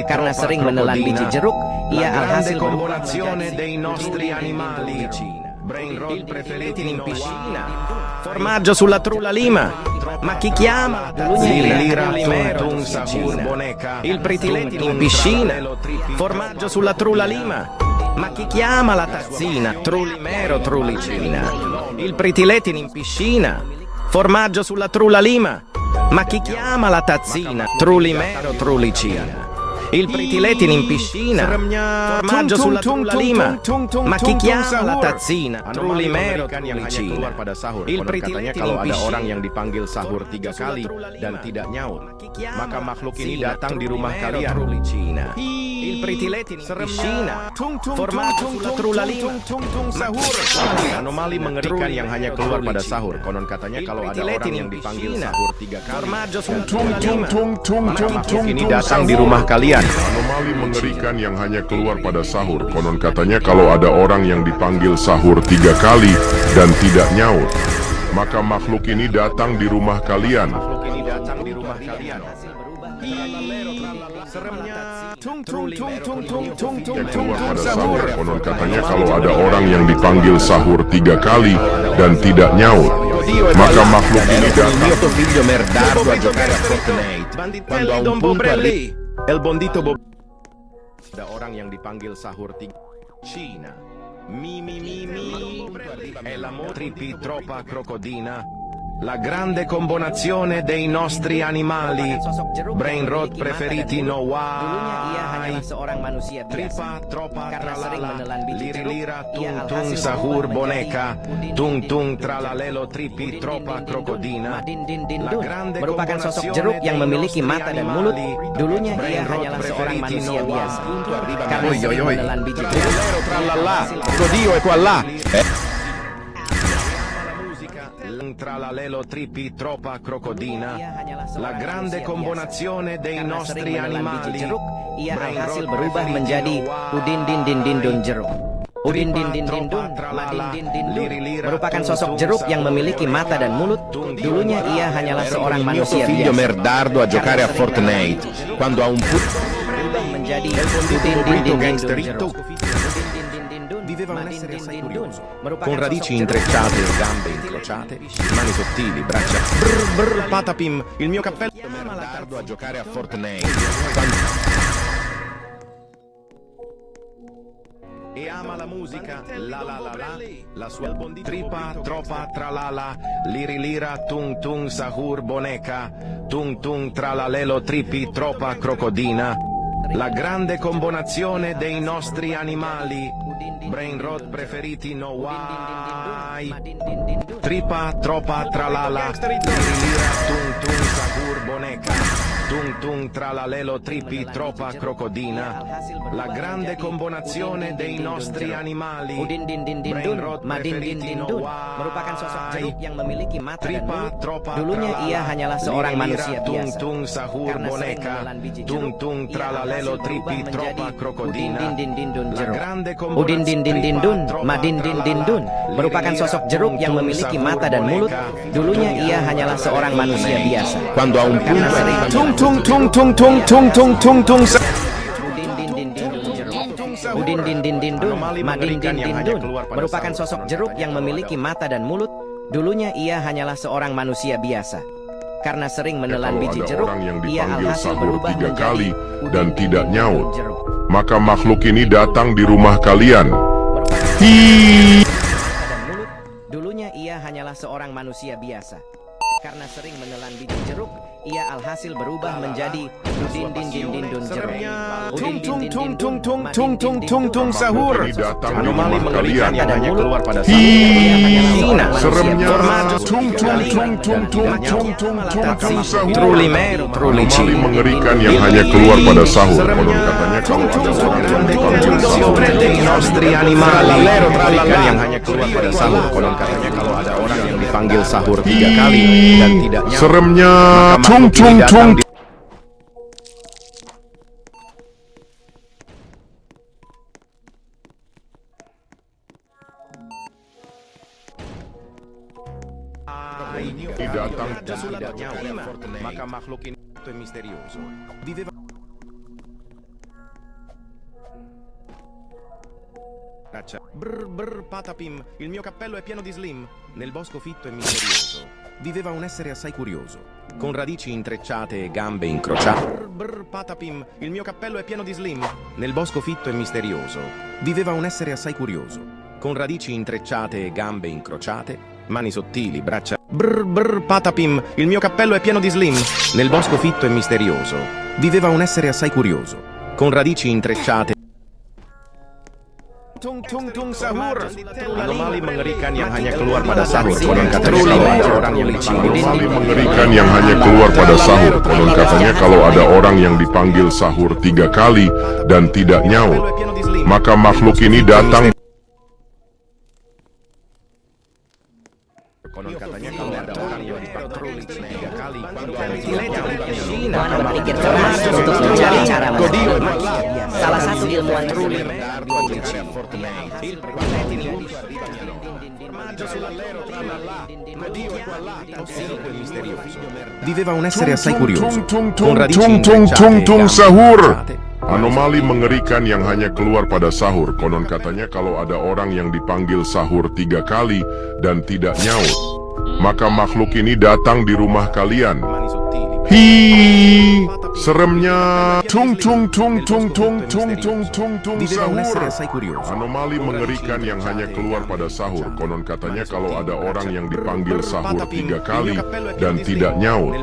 S3: Karena sering menelan biji jeruk, ia alhasil berubah
S1: dei nostri animali. Brain rot preferiti in piscina.
S3: Formaggio sulla trulla lima. Ma chi chiama?
S1: Liri lira tung sahur boneca.
S3: Il pritiletti in piscina. Formaggio sulla trulla lima. Ma chi chiama la tazzina? Trullimero trullicina. Il pritiletti in piscina. Formaggio sulla trulla lima. Ma chi chiama la tazzina? Trullimero trullicina. Il pritiletti in piscina, formaggio sulla trulla lima, ma chi chiama la tazzina? Trullimero trullicina.
S1: Il pritiletti kalau ada orang yang dipanggil sahur 3 kali dan tidak nyaut, maka makhluk ini datang di rumah kalian.
S3: Il pritiletti in piscina, formaggio sulla trulla lima.
S1: Anomali mengerikan yang hanya keluar pada sahur. Konon katanya kalau ada orang yang dipanggil sahur 3 kali,
S3: formaggio sulla trulla lima.
S1: maka makhluk ini datang di rumah kalian.
S2: Anomali mengerikan yang hanya keluar pada sahur. Konon katanya kalau ada orang yang dipanggil sahur 3 kali dan tidak nyaut, maka makhluk ini datang di rumah kalian.
S1: Makhluk ini datang di rumah kalian.
S2: Yang keluar pada sahur. Konon katanya kalau ada orang yang dipanggil sahur 3 kali dan tidak nyaut, maka makhluk ini datang.
S1: Figlio merdardo a giocare a Fortnite. Quando ha un punto El bondito ada orang yang dipanggil sahur 3 Cina. Mi. È la tripi tropa crocodina. La grande combinazione dei nostri animali. Brain rot preferiti no
S3: Dulunya ia
S1: why.
S3: hanyalah seorang manusia biasa.
S1: Tripa, tropa,
S3: Karena sering
S1: tralala,
S3: menelan biji jeruk,
S1: liri-lira,
S3: ia
S1: tung tung
S3: alhasil
S1: sahur
S3: berubah
S1: boneka,
S3: menjadi
S1: tung
S3: udin,
S1: tung
S3: din, din,
S1: tralalelo
S3: din,
S1: tripi
S3: din,
S1: tropa
S3: din, din,
S1: krokodina.
S3: Madin din din
S1: La
S3: dun
S1: grande
S3: merupakan sosok
S1: combinazione
S3: jeruk yang
S1: dei
S3: memiliki
S1: nostri
S3: mata dan mulut.
S1: animali.
S3: Dulunya ia
S1: Brain rot
S3: hanyalah seorang
S1: preferiti
S3: manusia
S1: no
S3: biasa.
S1: why.
S3: Karena sering menelan biji jeruk,
S1: Tralala, tralala,
S5: Godio è qua là.
S1: tralalelo tripi tropa crocodina.
S3: ia hanyalah
S1: La
S3: seorang
S1: grande
S3: manusia
S1: combinazione
S3: biasa.
S1: dei
S3: Karena
S1: nostri
S3: sering menelan biji
S1: animali.
S3: jeruk, ia
S1: Brain
S3: alhasil
S1: rot
S3: berubah
S1: preferiti
S3: menjadi
S1: no why.
S3: udin din din din dun jeruk. Udin din din din dun,
S1: Tropa,
S3: madin
S1: tralala,
S3: din din dun
S1: liri-lira,
S3: merupakan
S1: tung,
S3: sosok
S1: tung,
S3: jeruk yang
S1: sahur
S3: memiliki
S1: boneka.
S3: mata dan mulut.
S1: Tung, tung,
S3: Dulunya
S1: tung,
S3: ia hanyalah
S1: tung,
S3: seorang
S5: Il mio
S3: manusia
S5: figlio
S3: biasa.
S5: merdardo a giocare a
S3: Karena sering
S5: Fortnite. Quando ha un
S3: berubah menjadi udin din din din
S5: gangsterito.
S3: dun jeruk.
S5: Viveva un
S3: Madin
S5: essere
S3: din
S5: assai
S3: din dun
S5: curioso,
S3: merupakan
S5: con radici
S3: sosok jeruk
S5: intrecciate e gambe incrociate, mani sottili, braccia. Brr brr patapim, il mio cappello merdardo a giocare a Fortnite.
S1: E ama la musica, la la la la, la sua tripa, tropa, tralala, liri-lira, tung tung sahur boneka, tung tung tralalelo tripi, tropa crocodina. La grande combinazione dei nostri animali. Brain rot preferiti no why. Tripa, tropa, tralala, liri-lira, tung tung sahur boneka, tung tung tralalelo tripi, tropa crocodina. La grande combinazione dei nostri animali.
S3: Udin din din din
S1: Brain
S3: dun,
S1: rot
S3: madin din
S1: preferiti
S3: din
S1: no
S3: dun
S1: why.
S3: merupakan sosok jeruk yang memiliki mata dan
S1: Tripa,
S3: mulut.
S1: tropa,
S3: Dulunya
S1: tralala,
S3: ia hanyalah seorang
S1: liri-lira,
S3: manusia
S1: tung
S3: biasa.
S1: tung sahur
S3: Karena sering
S1: boneka,
S3: menelan biji
S1: tung
S3: jeruk,
S1: tung
S3: ia
S1: tralalelo
S3: alhasil
S1: tripi,
S3: berubah
S1: tropa
S3: menjadi
S1: crocodina.
S3: udin din din dun
S1: La
S3: jeruk.
S1: grande
S3: Udin din din din dun, madin din din dun merupakan sosok jeruk yang memiliki mata dan mulut. Dulunya ia hanyalah seorang manusia biasa.
S5: Quando ha un
S3: Karena sering
S5: tung tung tung tung tung tung tung tung tung.
S3: Udin din din din dun jeruk. Udin din din din dun, madin din din dun merupakan sosok jeruk yang memiliki mata dan mulut. Dulunya ia hanyalah seorang manusia biasa. Karena sering menelan
S2: Kalau
S3: biji
S2: ada
S3: jeruk,
S2: orang yang
S3: ia
S2: dipanggil
S3: alhasil
S2: sahur
S3: berubah
S2: 3
S3: menjadi
S2: kali
S3: udin
S2: dan
S3: din
S2: tidak
S3: din
S2: nyaut,
S3: dun jeruk.
S2: maka makhluk ini datang di rumah kalian.
S3: Merupakan
S2: Hi.
S3: mata dan mulut. Dulunya ia hanyalah seorang manusia biasa. Karena sering menelan biji jeruk, ia alhasil berubah menjadi udin din din din dun jeruk.
S5: Tung tung tung tung tung
S3: Madin
S5: tung
S3: din
S5: tung
S3: din
S5: tung
S3: dun.
S5: tung sahur.
S2: Makhluk ini datang di
S5: Anomali
S2: rumah
S5: mengerikan
S2: kalian.
S5: yang hanya keluar pada
S2: Hi.
S3: Hina.
S2: Seremnya
S3: Formaggio
S2: tung tung tung tung tung tung tung tung tung sahur.
S5: Truly mero, truly
S2: Anomali
S5: cheap.
S2: mengerikan yang hanya keluar pada sahur. Konon katanya kalau ada orang yang dipanggil sahur
S1: dei nostri animali.
S5: Trallallero, trallallà yang hanya keluar pada sahur. Konon katanya kalau ada orang yang dipanggil sahur 3 kali dan tidak nyaut,
S2: seremnya
S5: maka
S2: tung
S5: makhluk
S2: tung
S5: ini datang
S2: tung.
S5: di
S2: Datang
S5: tidak nyaut, maka makhluk ini itu misterioso. Viveva Brr brr patapim, il mio cappello è pieno di slim. Nel bosco fitto e misterioso viveva un essere assai curioso, con radici intrecciate e gambe incrociate. Brr brr patapim, il mio cappello è pieno di slim. Nel bosco fitto e misterioso viveva un essere assai curioso, con radici intrecciate e gambe incrociate, mani sottili, braccia. Brr brr patapim, il mio cappello è pieno di slim. Nel bosco fitto e misterioso viveva un essere assai curioso, con radici intrecciate. Tung tung tung sahur. Anomali mengerikan yang hanya keluar pada sahur. Konon katanya kalau ada orang yang dipanggil
S2: Anomali mengerikan yang hanya keluar pada sahur. Konon katanya kalau ada orang yang dipanggil sahur 3 kali dan tidak nyaut, maka makhluk ini datang.
S5: Konon katanya kalau ada orang yang dipatroli 3 kali
S3: Tuan berpikir keras untuk mencari cara menangani. Salah satu ilmuwan
S5: Viveva un essere assai curioso,
S2: Tung
S5: con
S2: tung
S5: radici
S2: tung tung
S5: intrecciate
S2: tung
S5: e
S2: tung
S5: gambe
S2: sahur.
S5: incrociate.
S2: Anomali mengerikan yang hanya keluar pada sahur. Konon katanya kalau ada orang yang dipanggil sahur 3 kali dan tidak nyaut, maka makhluk ini datang di rumah kalian.
S5: Mani sottili,
S2: Hi, seremnya. Tung tung tung tung tung tung tung tung tung
S5: Viveva un essere
S2: sahur.
S5: assai curioso.
S2: Anomali mengerikan yang hanya keluar pada sahur. Konon katanya kalau ada orang yang dipanggil sahur 3 kali dan tidak nyaut,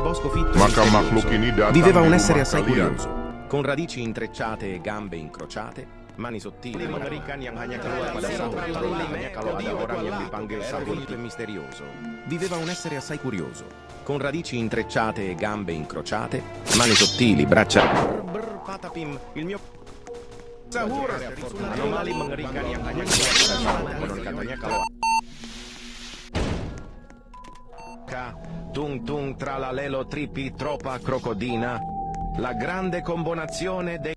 S2: maka makhluk ini datang di
S5: Viveva un
S2: rumah
S5: essere assai
S2: kalian.
S5: curioso, con radici intrecciate e gambe incrociate, mani sottili mengerikan yang hanya keluar pada sahur. Katanya kalau ada orang yang dipanggil sahur itu misterioso. Viveva un essere assai curioso, con radici intrecciate e gambe incrociate, mani sottili, braccia. Patapim, il mio sahur. Anomali mengerikan yang hanya keluar pada sahur. Konon katanya kalau tung tung tralalelo tripi tropa crocodina, la grande combinazione dei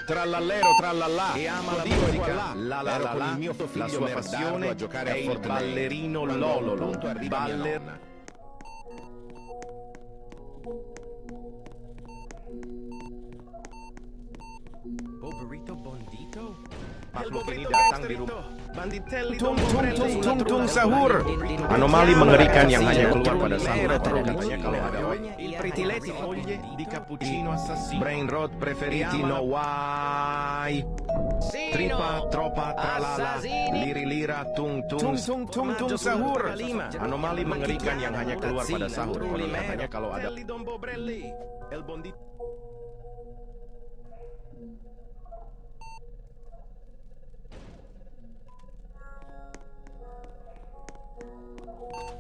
S5: Trallallero trallallà e ama la musica, la la la la, la sua passione a giocare a il ballerino Lololo, baller. Oh burrito bondito? Makhluk ini datang di rumah. Banditelli tung tung tung tung tung sahur. Anomali mengerikan yang hanya keluar pada sahur. Katanya kalau ada il pretiletti foglie di cappuccino assassino. Brain rot preferiti no why. Tripa tropa tralala liri lira tung tung tung tung tung sahur. Anomali mengerikan yang hanya keluar pada sahur. Katanya kalau ada el bondito.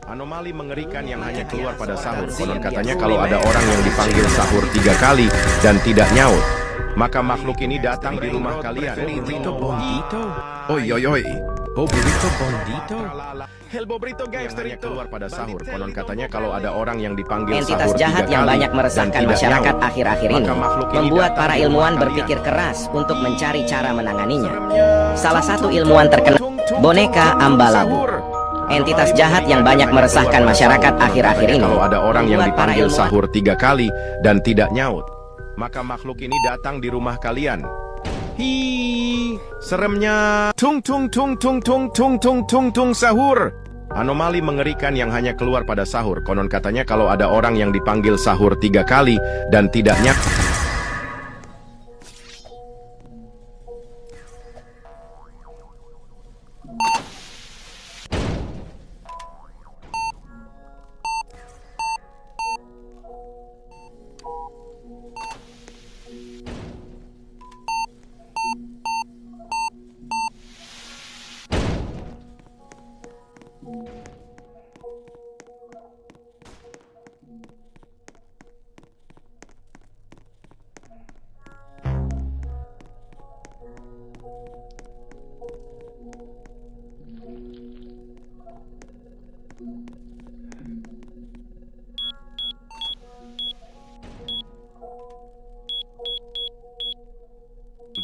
S5: Anomali mengerikan yang hanya keluar pada sahur. Konon katanya kalau ada orang yang dipanggil sahur 3 kali dan tidak nyaut, maka makhluk ini datang di rumah kalian. Burrito bondito? Oi oi oi. Oh burrito bondito? El bobrito gangster yang keluar pada sahur. Konon katanya kalau ada orang yang dipanggil
S3: Entitas
S5: sahur 3
S3: jahat yang
S5: kali
S3: banyak
S5: dan
S3: meresahkan
S5: tidak
S3: masyarakat
S5: nyaut,
S3: akhir-akhir ini
S5: maka makhluk ini
S3: membuat
S5: datang
S3: para
S5: di rumah
S3: ilmuwan
S5: kalian.
S3: berpikir keras untuk mencari cara menanganinya. Salah satu ilmuwan terkenal, boneka Ambalabu. Entitas jahat yang banyak meresahkan masyarakat akhir-akhir ini
S5: Kalau ada orang yang
S3: membuat para
S5: dipanggil
S3: ilmuwan
S5: sahur 3 kali dan tidak nyaut, maka makhluk ini datang di rumah kalian. Hi, seremnya. Tung tung tung tung tung tung tung tung tung sahur. Anomali mengerikan yang hanya keluar pada sahur. Konon katanya kalau ada orang yang dipanggil sahur 3 kali dan tidak nyaut.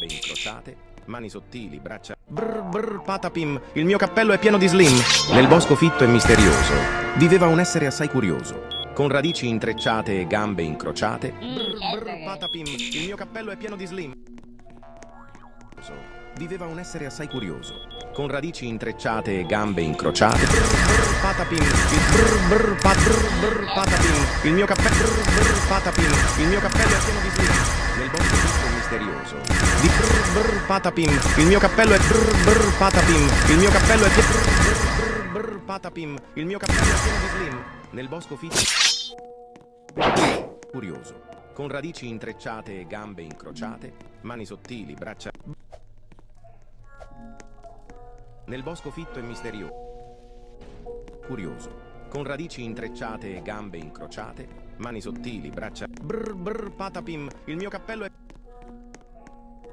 S5: Incrociate, mani sottili, braccia. Brr brr patapim, il mio cappello è pieno di slim. Nel bosco fitto e misterioso viveva un essere assai curioso, con radici intrecciate e gambe incrociate. Brr brr patapim, il mio cappello è pieno di slim. Viveva un essere assai curioso, con radici intrecciate e gambe incrociate. Brr brr patapim, il mio cappello. Brr brr patapim, il mio cappello è pieno di slim. Nel bosco fitto e misterioso di brr brr patapim, il mio cappello è brr brr patapim, il mio cappello è brr brr patapim, il mio cappello è pieno di slim. Nel bosco fitto curioso, con radici intrecciate e gambe incrociate, mani sottili, braccia. Nel bosco fitto e misterioso curioso, con radici intrecciate e gambe incrociate, mani sottili, braccia. Brr brr patapim, il mio cappello è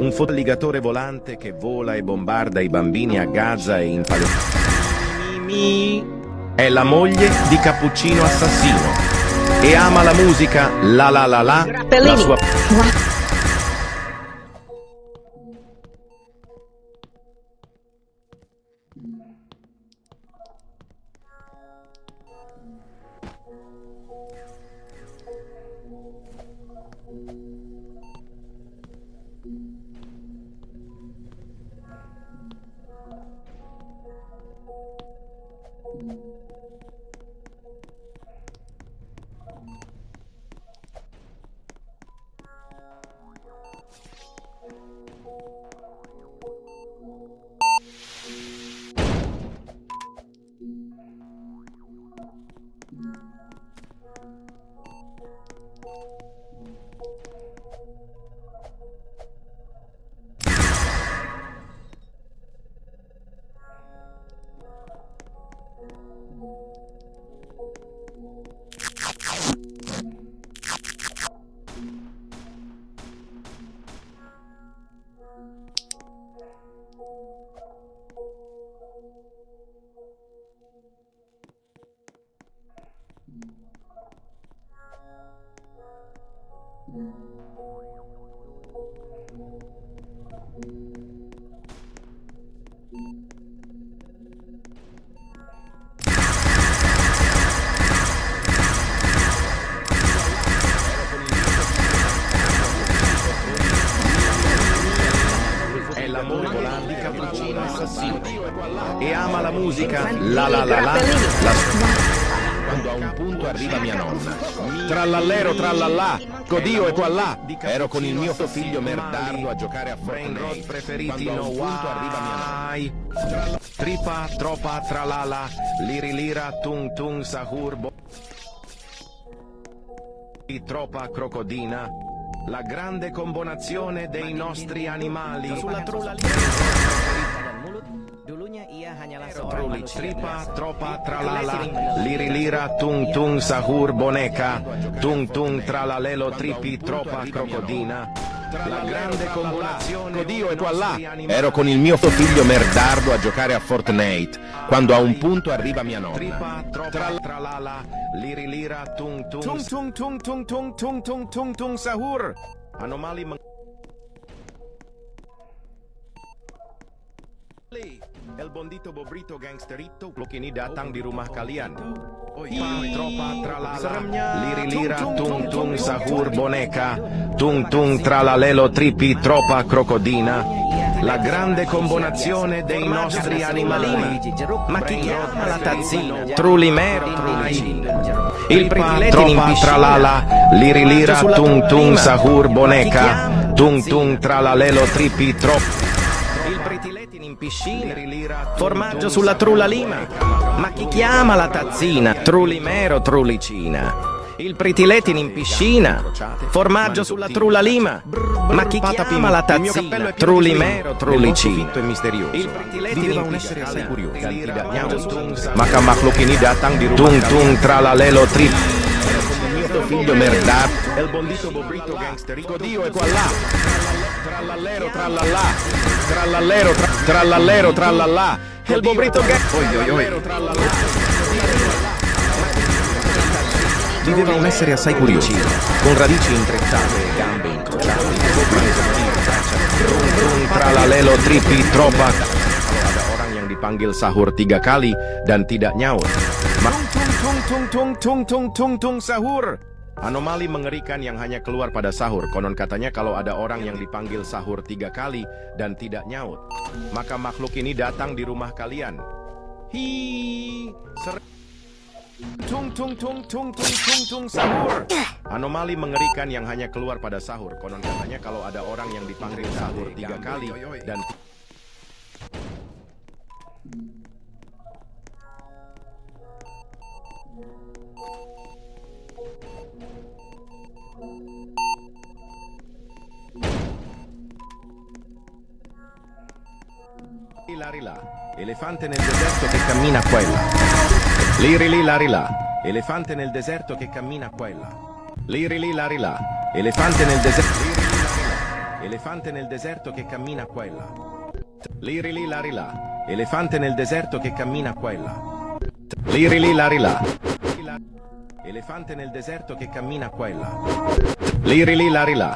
S5: Un alligatore volante che vola e bombarda i bambini a Gaza e in Palestina. È la moglie di Cappuccino Assassino e ama la musica la la la la, la sua... È la moglie volante di Cappuccino Assassino e ama la musica la la la la, quando a un punto arriva mia nonna. Trallallero trallallà, Dio è qua là. Ero con il mio figlio merdardo a giocare a Fortnite.
S1: Preferiti
S5: Quando a un
S1: no
S5: punto arriva mia nonna.
S1: Tripa, tropa, tralala, liri lira, tung tung sahur tropa crocodina, la grande combinazione dei nostri animali.
S3: Sulla trulla dulunya ia hanyalah seorang manusia
S1: Tripa,
S3: biasa.
S1: tropa, tralala, liri lira, tung tung sahur boneka, tung tung tralalelo tripi tropa crocodina, la grande combinazione.
S5: Dio è qua là. Ero con il mio figlio merdardo a giocare a Fortnite. Quando a un punto arriva mia nonna.
S1: Tripa, tropa, tralala, liri lira, tung tung tung tung tung tung tung tung tung tung sahur. Anomali El Bondito Bobrito Gangsterito Look ini datang di rumah kalian. Tropa tralala, liri lira, tung tung sahur boneka, tung tung tralalelo tripi tropa crocodina, la grande combinazione dei nostri animali.
S3: Ma chi chiama la tazzina? Trulimero, trulicina. Il pretiletto in
S1: Tropa
S3: piscina.
S1: tralala, liri lira, tung tung sahur boneka, tung tung tralalelo tripi tropa.
S3: Il pretiletto in piscina. Formaggio sulla trulla lima. Ma chi chiama la tazzina? Trulimero, trulicina. Il pretiletto in piscina. Formaggio sulla trulla lima. Ma chi chiama la tazzina? Trulimero, trulicina.
S5: e misterioso.
S3: Il pretiletto
S5: Viveva
S3: in
S5: un essere assai curioso.
S3: piscina.
S5: Maka makhluk ini datang di rumah
S1: Tung tung tralalelo trip.
S5: mio figlio merdardo. El Bondito Bobrito Gangsterito Dio è qua là. Trallallero trallallà. Trallallero trallallero trallallà. El Bobrito Gangsterito Viveva un essere assai curioso, con radici intrecciate e gambe incrociate,
S1: Tralalelo tripi tropa.
S5: Kalau ada orang yang dipanggil sahur 3 kali dan tidak nyaut, tung sahur. Anomali mengerikan yang hanya keluar pada sahur. Konon katanya kalau ada orang yang dipanggil sahur 3 kali dan tidak nyaut, maka makhluk ini datang di rumah kalian. Tung sahur. Anomali mengerikan yang hanya keluar pada sahur. Konon katanya kalau ada orang yang dipanggil sahur 3 kali dan Larila, elefante nel deserto che cammina qua e là. Lirili larila, elefante nel deserto che cammina qua e là. Lirili larila, elefante nel deserto. Elefante nel deserto che cammina qua e là. Liri li lari là. Elefante nel deserto che cammina qua e là. Liri li lari là. Elefante nel deserto che cammina qua e là. Liri li lari là.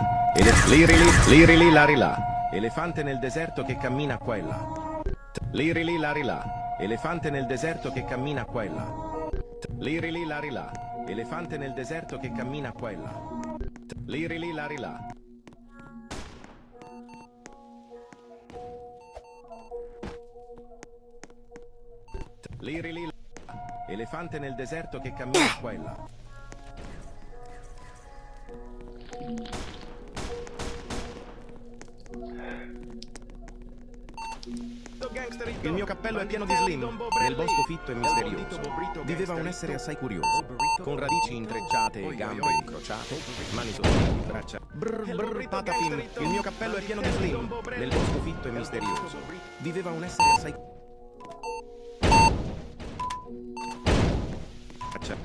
S5: Liri li lari là. Elefante nel deserto che cammina qua e là. Liri li lari là. Elefante nel deserto che cammina qua e là. Liri li lari là. Elefante nel deserto che cammina qua e là. Liri li lari là. Liri li là. Elefante nel deserto che cammina qua e là. Il mio cappello è pieno di slim. Nel bosco fitto e misterioso viveva un essere assai curioso, con radici intrecciate e gambe incrociate, mani sottili, braccia. Brr brr patapim. Il mio cappello è pieno di slim. Nel bosco fitto e misterioso viveva un essere assai curioso.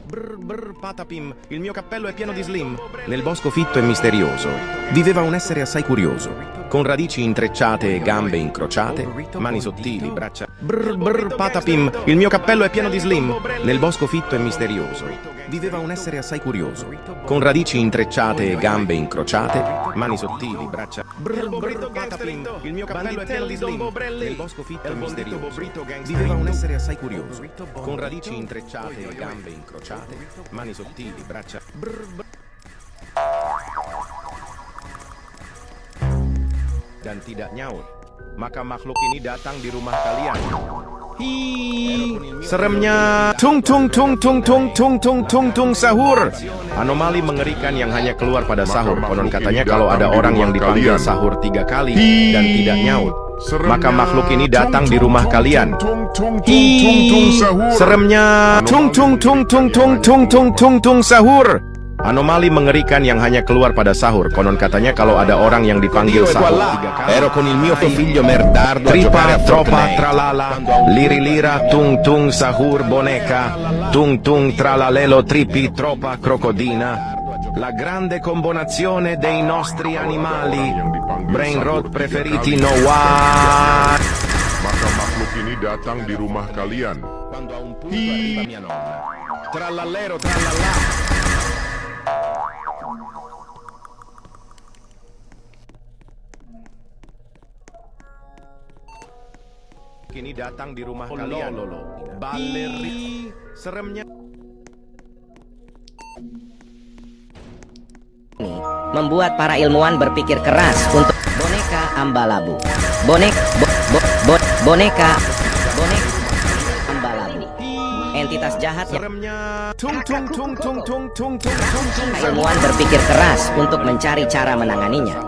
S5: Brr brr patapim. Il mio cappello è pieno di slim. Nel bosco fitto e misterioso viveva un essere assai curioso, con radici intrecciate e gambe incrociate, mani sottili, braccia. Brr brr patapim. Il mio cappello è pieno di slim. Nel bosco fitto e misterioso viveva un essere assai curioso, con radici intrecciate e gambe incrociate, mani sottili, braccia. Brr brr patapim. Il mio cappello è pieno di slim. Nel bosco fitto e misterioso viveva un essere assai curioso, con radici intrecciate e gambe incrociate, mani sottili, braccia. Brr brr. Dan tidak nyaut, maka makhluk ini datang di rumah kalian. Hi, seremnya. Tung tung tung tung tung tung tung tung tung sahur. Anomali mengerikan yang hanya keluar pada sahur. Konon katanya kalau ada orang yang dipanggil sahur 3 kali dan tidak nyaut, maka makhluk ini datang di rumah kalian. Hi, seremnya. Tung tung tung tung tung tung tung tung tung sahur. Anomali mengerikan yang hanya keluar pada sahur. Konon katanya kalau ada orang yang dipanggil sahur 3 kali.
S1: Ero con il mio figlio merdardo a giocare
S5: Tripa,
S1: a
S5: tropa,
S1: Fortnite.
S5: tralala, liri lira, tung tung sahur boneca, tung tung tralalelo, tripi, tropa, crocodina. La grande combinazione dei nostri animali. Brain rot preferiti no why.
S2: Maka makhluk ini datang di rumah kalian.
S5: Quando a un punto arriva mia nonna. Trallallero, trallallà. Kini datang di rumah kalian. Baleri. Seremnya.
S3: Ini membuat para ilmuwan berpikir keras untuk boneka Ambalabu. Boneka Ambalabu. Entitas jahat yang
S5: Seremnya. Tung tung tung tung tung tung tung tung tung.
S3: ilmuwan berpikir keras untuk mencari cara menanganinya.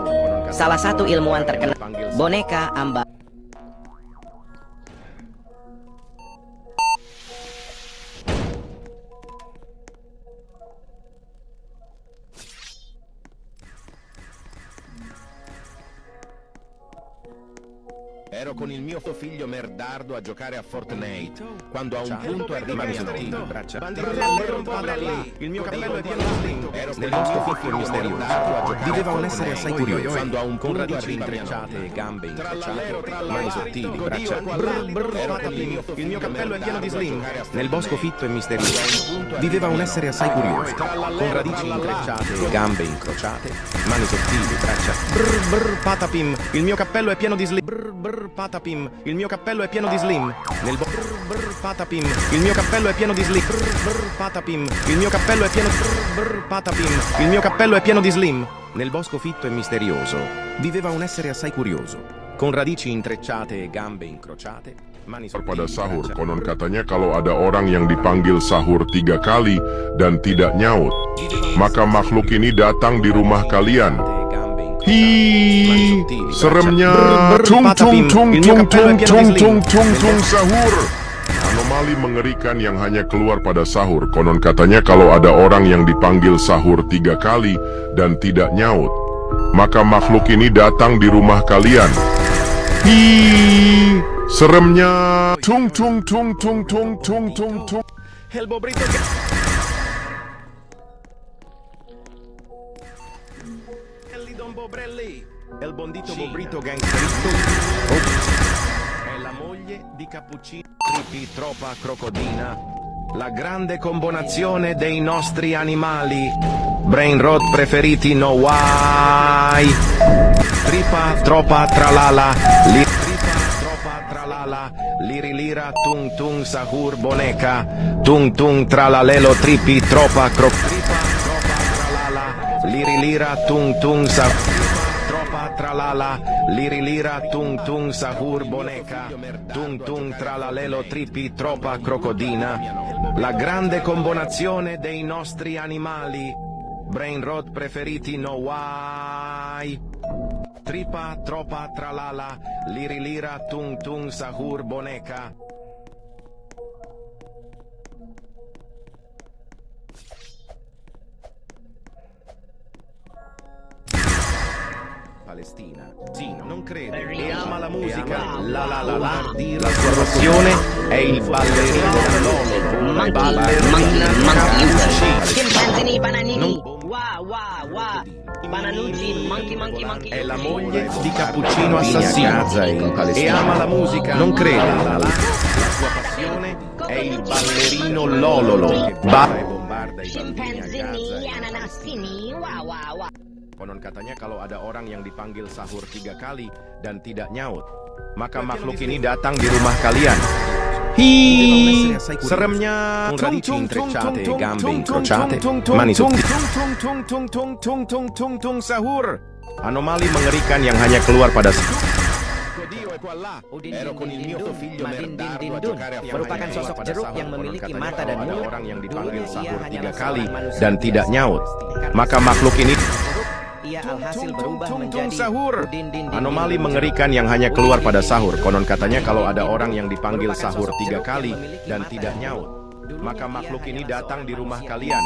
S3: Salah satu ilmuwan terkenal, boneka Ambalabu.
S1: Ero con il mio figlio merdardo a giocare a Fortnite. Quando a un punto arriva mia nonna.
S5: Braccia. Il mio cappello è pieno di sling. Nel bosco fitto e misterioso viveva un essere assai curioso,
S1: Quando a un
S5: con
S1: punto
S5: radici
S1: arriva mia
S5: intrecciate
S1: nonna.
S5: e gambe incrociate, mani sottili, braccia. Brr brr patapim. Il mio cappello è pieno di sling. Nel bosco fitto e misterioso viveva un essere assai curioso, con radici intrecciate e gambe incrociate, mani sottili, braccia. Brr brr patapim. Il mio cappello è pieno di sling. Brr brr patapim. Il mio cappello è pieno di slim. Nel brr brr patapim. Il mio cappello è pieno di slim. Brr brr patapim. Il mio cappello è pieno brr brr patapim. Il mio cappello è pieno di slim. Nel bosco fitto e misterioso viveva un essere assai curioso, con radici intrecciate e gambe incrociate, mani sottili,
S2: Pada sahur,
S5: braccia.
S2: konon katanya kalau ada orang yang dipanggil sahur 3 kali dan tidak nyaut, maka makhluk ini datang di rumah kalian. Hi, seremnya. Tung tung tung tung tung tung tung tung tung sahur. Anomali mengerikan yang hanya keluar pada sahur. Konon katanya kalau ada orang yang dipanggil sahur 3 kali dan tidak nyaut, maka makhluk ini datang di rumah kalian. Hi, seremnya. Tung tung tung tung tung tung tung tung.
S5: El bobrito. El lidon bobrelli. El bondito bobrito gangsterito. È la moglie di Cappuccino. Tripi troppa crocodina. La grande combinazione dei nostri animali. Brain rot preferiti no why. Tripa troppa tralala. Tripa troppa tralala. Liri lira tung tung sahur boneca. Tung tung tralalelo tripi troppa tripa troppa tralala. Liri lira tung tung sahur. Tralala, liri lira tung tung sahur boneca, tung tung tralalelo tripi troppa crocodina, la grande combinazione dei nostri animali, brain rot preferiti no why, tripa troppa tralala, liri lira tung tung sahur boneca. Palestina. Zino non crede e ama la musica. La la la la. La sua passione è il ballerino lolo. Ballerina Cappuccino.
S4: Chimpanzini, bananini. Wow, wow, wow. Bananucci, monkey.
S5: È la moglie di Cappuccino assassino e ama la musica. Non crede. La sua passione è il ballerino lololo. Bombarda i bambini a
S4: Chimpanzini, ananasini. Wow, wow, wow.
S5: Konon katanya kalau ada orang yang dipanggil sahur 3 kali dan tidak nyaut, maka makhluk ini datang di rumah kalian. Hi, seremnya. Con radici intrecciate e gambe incrociate, mani sottili. Sahur. Anomali mengerikan yang hanya keluar pada
S3: merupakan sosok jeruk yang memiliki mata dan mulut.
S5: Orang yang dipanggil sahur 3 kali dan tidak nyaut, maka makhluk ini
S3: ia alhasil berubah menjadi
S5: sahur. Anomali mengerikan yang hanya keluar pada sahur. Konon katanya kalau ada orang yang dipanggil sahur 3 kali dan tidak nyaut, maka makhluk ini datang di rumah kalian.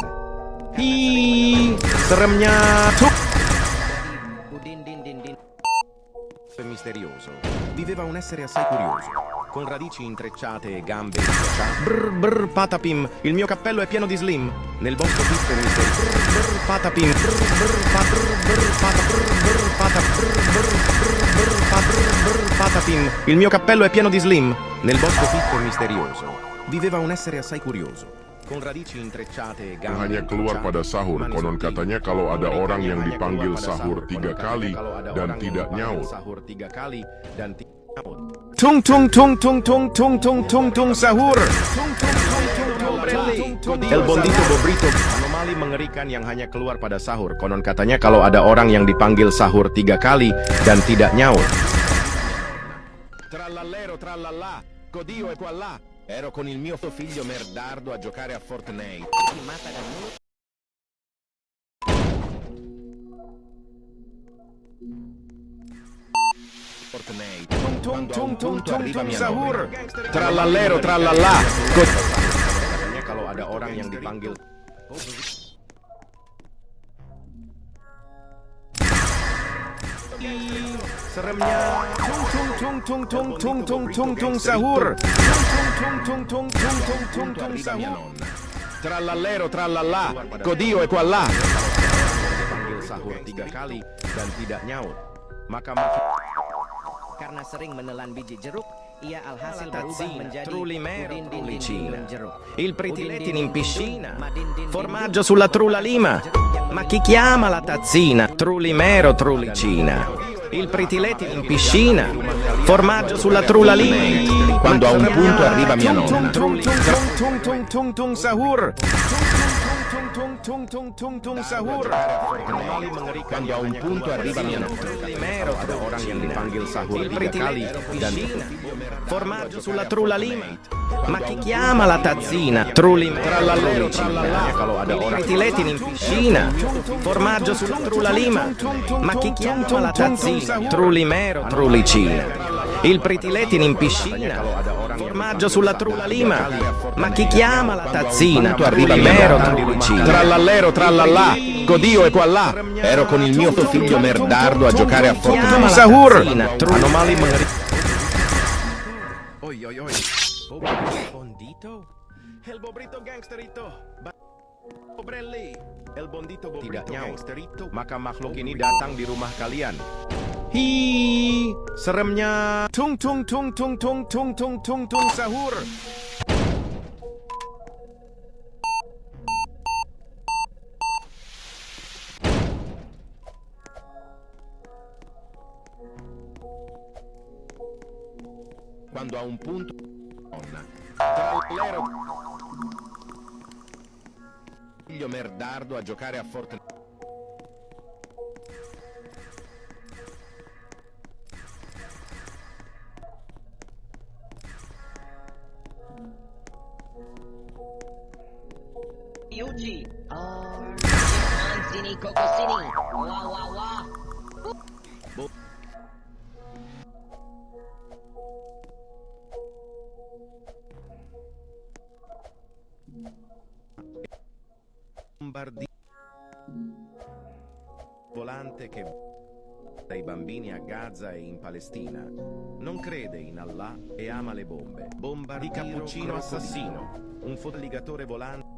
S5: Hi, seremnya. Misterioso. Viveva un essere assai curioso, con radici intrecciate e gambe incrociate. Brr brr patapim, il mio cappello è pieno di slim. Nel bosco fitto e misterioso. Brr brr patapim, brr brr patapim, il mio cappello è pieno di slim. Nel bosco fitto e misterioso viveva un essere assai curioso. Con radici intrecciate e gambe
S2: Hanya keluar pada sahur. Konon katanya kalau ada orang yang dipanggil sahur 3 kali dan tidak nyaut.
S5: Tung tung tung tung tung tung tung tung tung sahur. El bondito bobrito. Anomali mengerikan yang hanya keluar pada sahur. Konon katanya kalau ada orang yang dipanggil sahur 3 kali dan tidak nyaut. Trallallero trallallà, Codio e qua là. Ero con il mio figlio merdardo a giocare a Fortnite. Tung tung tung tung tung sahur. Trallallero trallallà. Katanya kalau ada orang yang dipanggil seremnya. Tung tung tung tung tung tung tung sahur. Tung tung tung tung tung tung tung sahur. Trallallero trallallà. Codio e qua là. Dipanggil sahur 3 kali dan tidak nyaut, maka
S3: karena sering menelan biji jeruk, ia alhasil berubah menjadi
S5: trullimero jeruk. Il pritiletin in piscina. Formaggio sulla trulla lima. Ma chi chiama la tazzina? Trullimero trullicina. Il pritiletin in piscina. Formaggio sulla trulla lima.
S1: Quando a un punto arriva mia nonna.
S5: Tung sahur. Tung sahur.
S1: Quando a un punto arriva mia nonna.
S5: Trullimero, ada orang yang dipanggil sahur 3 kali dan formaggio sulla trulla lima. Ma chi chiama la tazzina? Trullimero, kalau ada orang pritiletin in piscina. Formaggio sulla trulla lima. Ma chi chiama la tazzina? Trullimero, trullicina. Il pritiletin in piscina. Formaggio sulla trulla lima. Ma chi chiama la tazzina? Trullimero, trullicina. Trallallero trallallà. Codio e qua là.
S1: Ero con il mio figlio merdardo a giocare a Fortnite.
S5: Sahur. Anomali Oi oi oi. Bondito? El bobrito gangsterito. Bobrelli. El bondito bobrito tidak nyaut, maka makhluk ini datang di rumah kalian. Hi, seremnya. Tung tung tung tung tung tung tung tung tung sahur. Quando a un punto donna. Trallero. Figlio merdardo a giocare a Fortnite.
S4: Yuji. Sini koko sini. Wah wah wah.
S5: Bombardi volante che dai bambini a Gaza e in Palestina. Non crede in Allah e ama le bombe. Bombardiero cappuccino assassino. Un fotoligatore volante.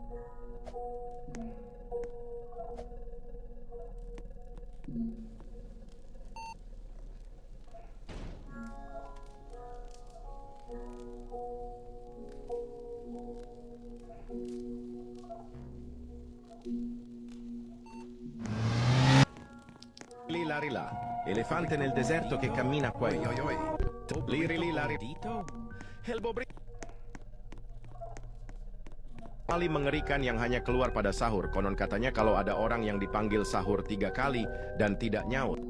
S5: Lila rila, elefante nel deserto che cammina qua. Liri lila dito. Helbobri. Paling mengerikan yang hanya keluar pada sahur. Konon katanya kalau ada orang yang dipanggil sahur 3 kali dan tidak nyaut,